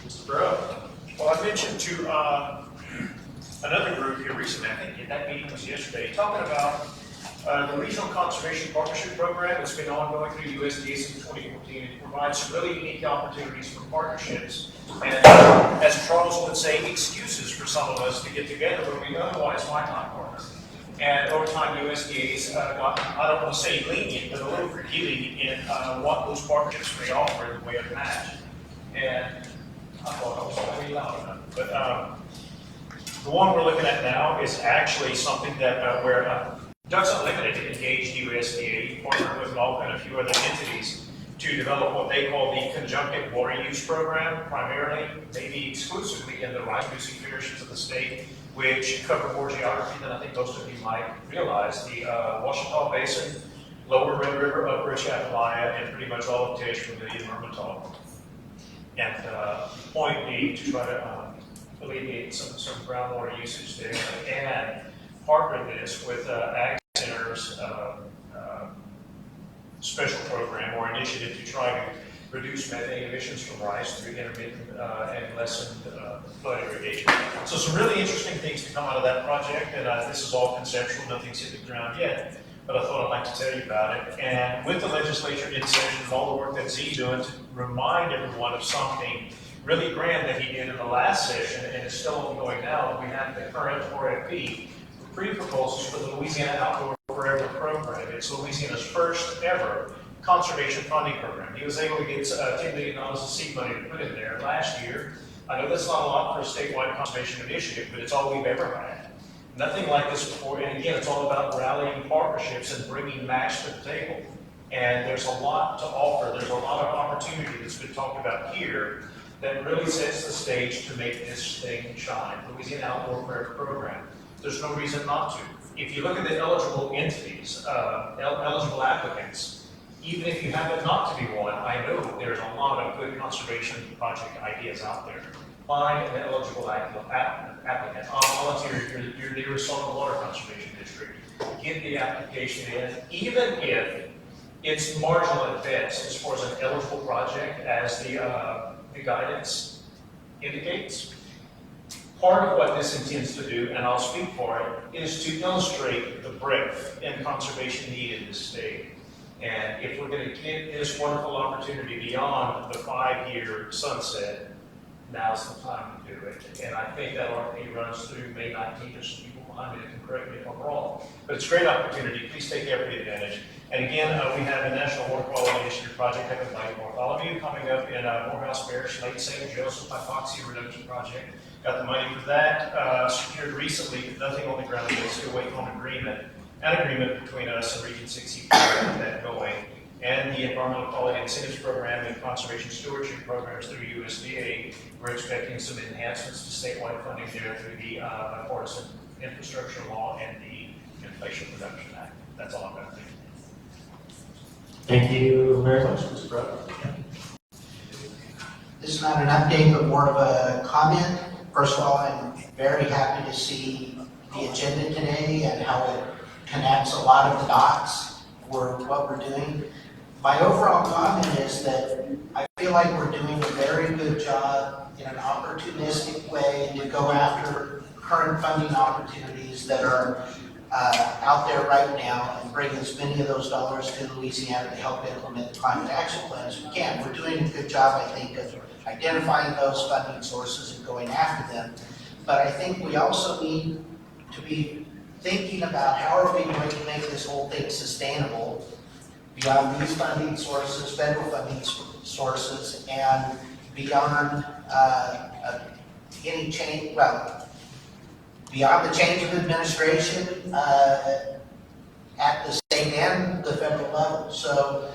Mr. Burrow. Well, I mentioned to another group here recently, I think that meeting was yesterday, talking about the Regional Conservation Partnership Program that's been ongoing through USDA since 2014. It provides some really unique opportunities for partnerships, and as Charles would say, excuses for some of us to get together when we otherwise might not partner. And over time, USDA's got, I don't want to say lenient, but a little forgiving in what those partnerships may offer in the way of match. And I thought I was really loud enough, but the one we're looking at now is actually something that where Ducks Unlimited engaged USDA, partnered with Malka and a few other entities to develop what they call the Conjunctive Water Use Program, primarily, maybe exclusively in the rice-producing parishes of the state, which cover more geography than I think most of you might realize. The Washita Basin, Lower Red River, Upper Atchafalaya, and pretty much all of Tisch, Vermilion, Mermentau. And the point being to try to alleviate some groundwater usage there and partner this with Ag Center's special program or initiative to try to reduce methane emissions from rice through intermittent and lessened flood irrigation. So some really interesting things to come out of that project, and this is all conceptual, nothing's hit the ground yet, but I thought I'd like to tell you about it. And with the legislature in session and all the work that Z's doing to remind everyone of something really grand that he did in the last session, and it's still ongoing now, we have the current RFP, pre-proposals for the Louisiana Outdoor Forever program. It's Louisiana's first ever conservation funding program. He was able to get $10 million of seed money to put in there last year. I know that's not a lot for a statewide conservation initiative, but it's all we've ever had. Nothing like this before, and again, it's all about rallying partnerships and bringing match to the table. And there's a lot to offer. There's a lot of opportunity that's been talked about here that really sets the stage to make this thing shine. Louisiana Outdoor Forever program. There's no reason not to. If you look at the eligible entities, eligible applicants, even if you happen not to be one, I know there's a lot of good conservation project ideas out there. Find an eligible applicant. I'll volunteer your nearest soil and water conservation district. Get the application in, even if it's marginal at best as far as an eligible project as the guidance indicates. Part of what this intends to do, and I'll speak for it, is to illustrate the breadth and conservation need in this state. And if we're going to get this wonderful opportunity beyond the 5-year sunset, now's the time to do it. And I think that RFP runs through May 19th. There's some people behind me that can correct me if I'm wrong. But it's a great opportunity. Please take every advantage. And again, we have a National Water Quality Initiative project up in Lake Bartholomew coming up in Morehouse Parish, Lake St. Joseph Hypoxia Reduction Project. Got the money for that secured recently, but nothing on the ground yet. Still waiting on an agreement between us and Region 64 to get that going. And the Environmental Quality Incentives Program and Conservation Stewardship Programs through USDA. We're expecting some enhancements to statewide funding there through the bipartisan infrastructure law and the Inflation Reduction Act. That's all I'm going to say. Thank you very much, Mr. President. This is not an update, but more of a comment. First of all, I'm very happy to see the agenda today and how it connects a lot of the dots for what we're doing. My overall comment is that I feel like we're doing a very good job in an opportunistic way to go after current funding opportunities that are out there right now and bring as many of those dollars to Louisiana to help implement the climate action plan as we can. We're doing a good job, I think, of identifying those funding sources and going after them. But I think we also need to be thinking about how are we going to make this whole thing sustainable beyond these funding sources, federal funding sources, and beyond any change, well, beyond the change of administration at the state and the federal level. So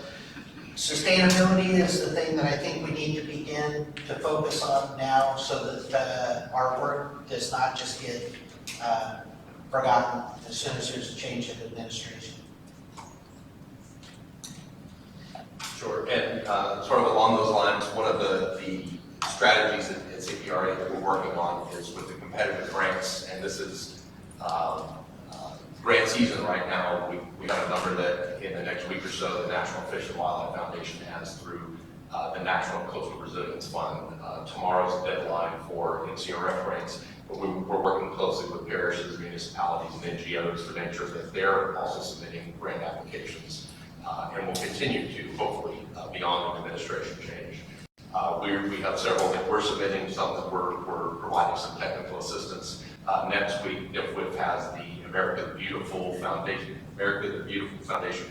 sustainability is the thing that I think we need to begin to focus on now so that our work does not just get forgotten as soon as there's a change of administration. Sure, and sort of along those lines, one of the strategies at CPRA that we're working on is with the competitive grants, and this is grant season right now. We got a number that in the next week or so, the National Fish and Wildlife Foundation has through the National Coastal Resilience Fund. Tomorrow's the deadline for NCRF grants, but we're working closely with parishes, municipalities, and NGOs to make sure that they're also submitting grant applications, and will continue to, hopefully, beyond the administration change. We have several that we're submitting, some that we're providing some technical assistance. Next week, NIFWIF has the America the Beautiful Foundation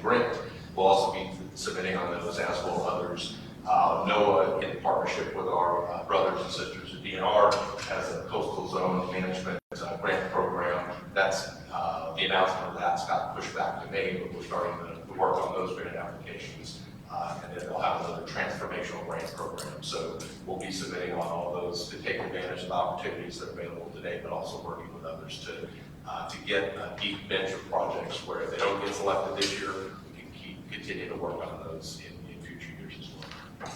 grant. We'll also be submitting on those, as will others. NOAA, in partnership with our brothers and sisters at DNR, has a coastal zone management grant program. That's the announcement of that's got pushed back to May, but we're starting to work on those grant applications. And then they'll have another transformational grant program. So we'll be submitting on all those to take advantage of the opportunities that are available today, but also working with others to get a deep bench of projects where if they don't get selected this year, we can continue to work on those in future years as well.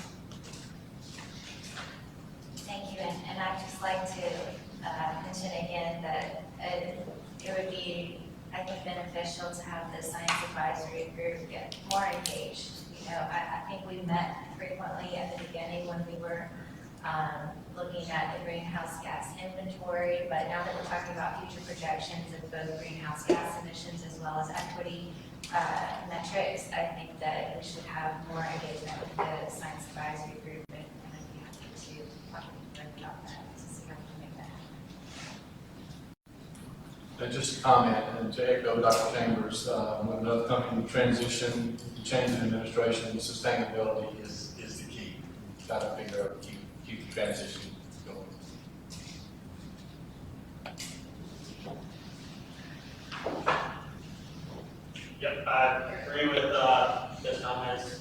Thank you, and I'd just like to mention again that it would be, I think, beneficial to have the science advisory group get more engaged. You know, I think we met frequently at the beginning when we were looking at the greenhouse gas inventory, but now that we're talking about future projections of both greenhouse gas emissions as well as equity metrics, I think that we should have more engagement with the science advisory group, and I'd be happy to talk with them about that to see how we can make that happen. And just a comment, and to echo Dr. Chambers, with another company transition, the change in administration, sustainability is the key. Got to figure out, keep the transition going. Yep, I agree with those comments,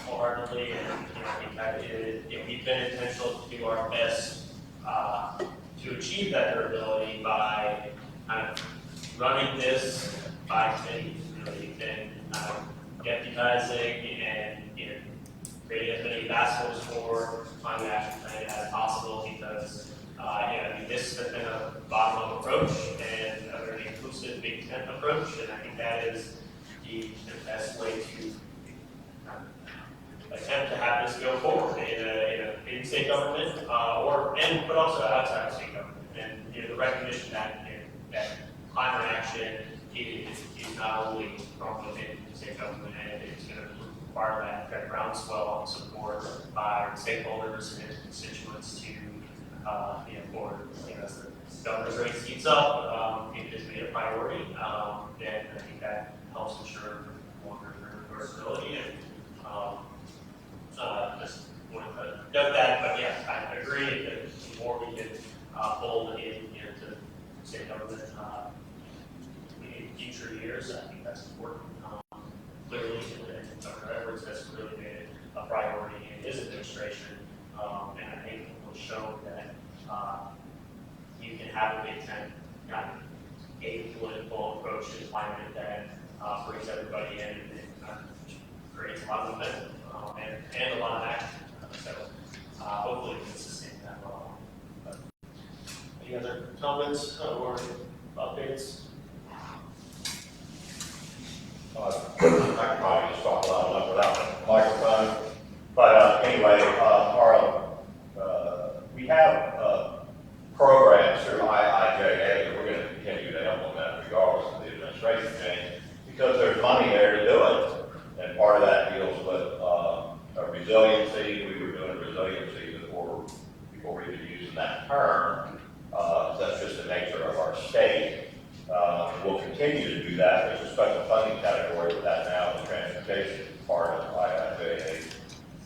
wholeheartedly, and I think that we've been intentional to do our best to achieve that durability by kind of running this by committee. We've been deputizing and creating as many ambassadors for climate action plan as possible because this has been a bottom-up approach and a very inclusive big tent approach, and I think that is the best way to attempt to have this go forward in state government, but also outside of state government, and the recognition that that climate action is not only from within state government, and it's going to require that groundswell of support by stakeholders and constituents to as the governor's race heats up, it is made a priority, then I think that helps ensure longer-term reversibility. And just wanted to note that, but yes, I agree that the more we can hold in to state government in future years, I think that's important. Clearly, Dr. Edwards has really made it a priority in his administration, and I think it was shown that you can have a big tent kind of apolitical approach to climate that brings everybody in and creates a lot of momentum and a lot of action. So hopefully we can sustain that well. But any other comments or updates? I could probably just talk loud enough without the microphone. But anyway, we have programs through IIJA that we're going to continue to implement regardless of the administration change because there's money there to do it. And part of that deals with resiliency. We were doing resiliency before we were using that term. That's just the nature of our state. We'll continue to do that. There's a special funding category for that now in the transportation part of IIJA.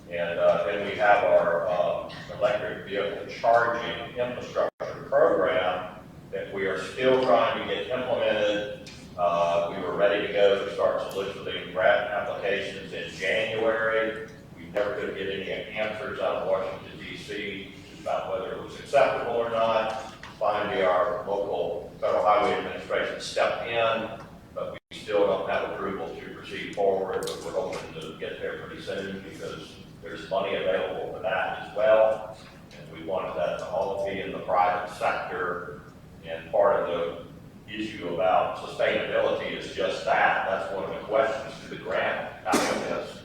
And then we have our electric vehicle charging infrastructure program that we are still trying to get implemented. We were ready to go to start soliciting grant applications in January. We never could get any answers out of Washington, D.C. about whether it was acceptable or not. Finally, our local Federal Highway Administration stepped in, but we still don't have approval to proceed forward, but we're hoping to get there pretty soon because there's money available for that as well. And we wanted that to all be in the private sector. And part of the issue about sustainability is just that. That's one of the questions to the grant applicants.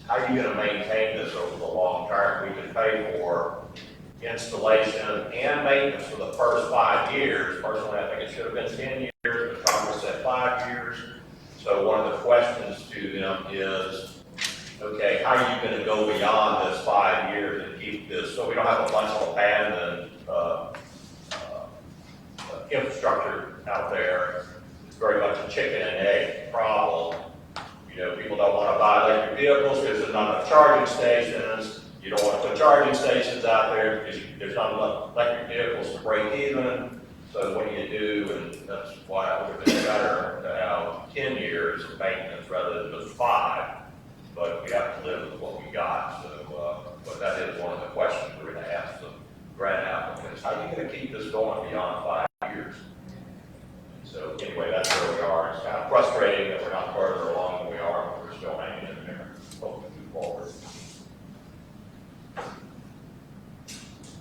How are you going to maintain this over the long term? We can pay for installation and maintenance for the first 5 years. Personally, I think it should have been 10 years, but Congress said 5 years. So one of the questions to them is, okay, how are you going to go beyond this 5 years and keep this, so we don't have a bunch of abandoned infrastructure out there? It's very much a chicken and egg problem. You know, people don't want to buy electric vehicles because there's not enough charging stations. You don't want to put charging stations out there because there's not enough electric vehicles to break even. So what do you do? And that's why it would have been better to have 10 years of maintenance rather than just 5. But we have to live with what we got. So, but that is one of the questions we're going to ask the grant applicants. How are you going to keep this going beyond 5 years? So anyway, that's where we are. It's kind of frustrating that we're not further along than we are, but we're still hanging in there, hoping to move forward.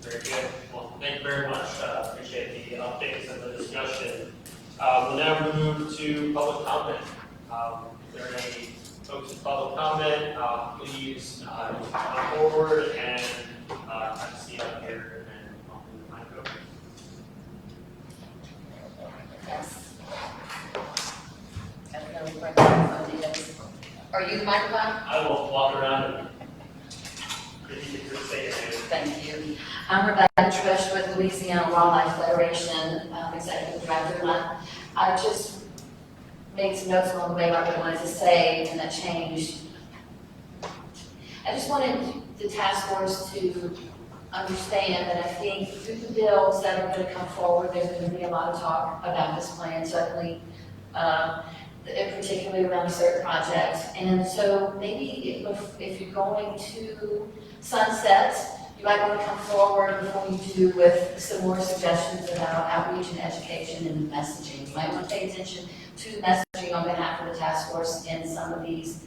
Very good. Well, thank you very much. Appreciate the updates and the discussion. We'll now move to public comment. If there are any folks in public comment, please come forward and have a seat up here and I'll move the mic over. Yes. Are you the microphone? I will walk around and if you could say your name. Thank you. I'm Rebecca Trish with Louisiana Wildlife Federation, Executive Director. I just made some notes along the way about what I wanted to say, and that changed. I just wanted the task force to understand that I think through the bills that are going to come forward, there's going to be a lot of talk about this plan, certainly, particularly around a certain project. And so maybe if you're going to sunset, you might want to come forward before you do with some more suggestions about outreach and education and messaging. You might want to pay attention to messaging on behalf of the task force in some of these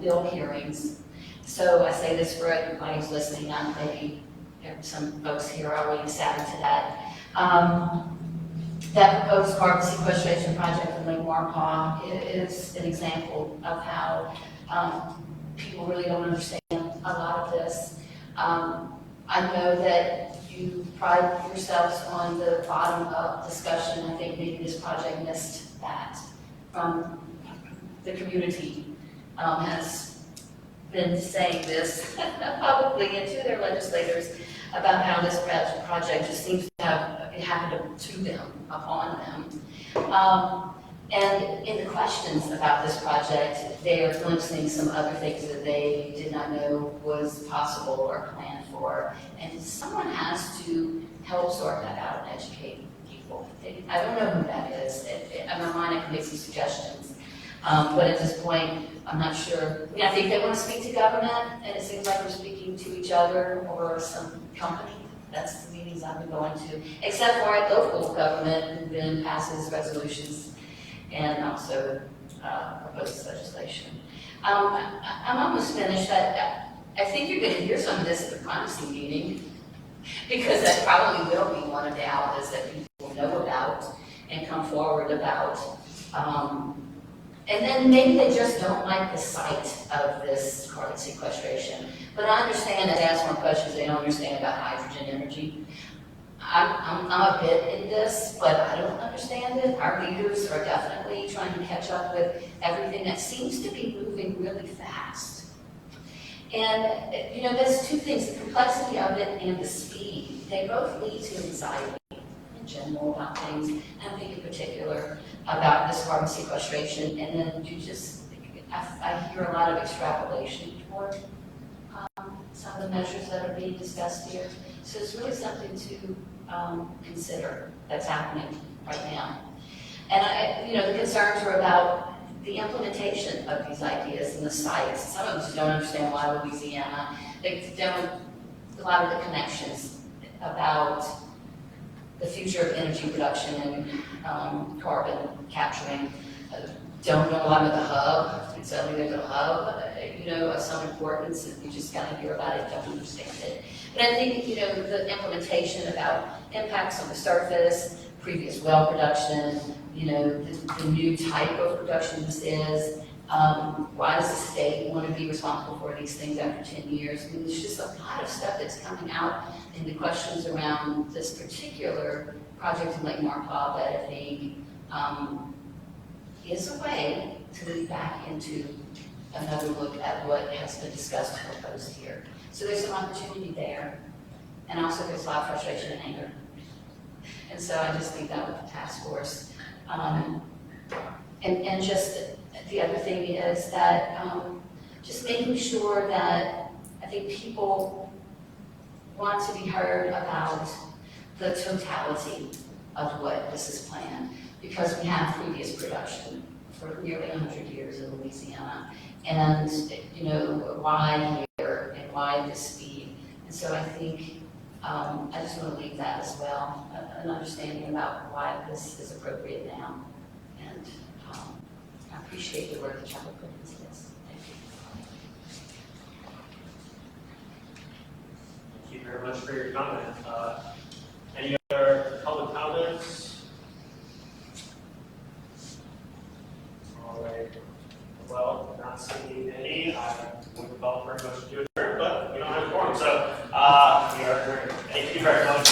bill hearings. So I say this for everybody who's listening. Maybe some folks here are already savvy to that. That proposed carbon sequestration project in Lake Marpaw is an example of how people really don't understand a lot of this. I know that you pride yourselves on the bottom-up discussion. I think maybe this project missed that from the community. Has been saying this publicly and to their legislators about how this project just seems to have it happened to them, upon them. And in the questions about this project, they are glimpsing some other things that they did not know was possible or planned for. And someone has to help sort that out and educate people. I don't know who that is. In my mind, I can make some suggestions. But at this point, I'm not sure. I mean, I think they want to speak to government, and it seems like we're speaking to each other or some company That's the meetings I've been going to, except for at local government, who then passes resolutions and also proposes legislation. I'm almost finished. I think you're going to hear some of this at the primacy meeting, because that probably will be one of the outlets that people will know about and come forward about. And then maybe they just don't like the sight of this carbon sequestration. But I understand that they ask more questions, they don't understand about hydrogen energy. I'm a bit in this, but I don't understand it. Our leaders are definitely trying to catch up with everything that seems to be moving really fast. And, you know, there's two things, the complexity of it and the speed. They both lead to anxiety in general about things, and I think in particular about this carbon sequestration. And then you just, I hear a lot of extrapolation toward some of the measures that are being discussed here. So it's really something to consider that's happening right now. And you know, the concerns are about the implementation of these ideas and the sites. Some of us don't understand why Louisiana. They don't, a lot of the connections about the future of energy production and carbon capturing. Don't know a lot of the hub. It's only there's a hub, you know, of some importance, and you just kind of hear about it, don't understand it. But I think, you know, the implementation about impacts on the surface, previous well production, you know, the new type of production this is. Why does the state want to be responsible for these things after 10 years? I mean, there's just a lot of stuff that's coming out in the questions around this particular project in Lake Marpah that I think is a way to lead back into another look at what has been discussed and proposed here. So there's some opportunity there. And also there's a lot of frustration and anger. And so I just think that with the task force. And just the other thing is that just making sure that I think people want to be heard about the totality of what this is planned, because we have previous production for nearly 100 years in Louisiana, and you know, why here and why this speed. And so I think I just want to leave that as well, an understanding about why this is appropriate now. And I appreciate the work that y'all have put into this. Thank you. Thank you very much for your comment. Any other public comments? All right. Well, not seeing any, I would call for a motion to adjourn, but we don't have a quorum, so we are adjourned. Thank you very much.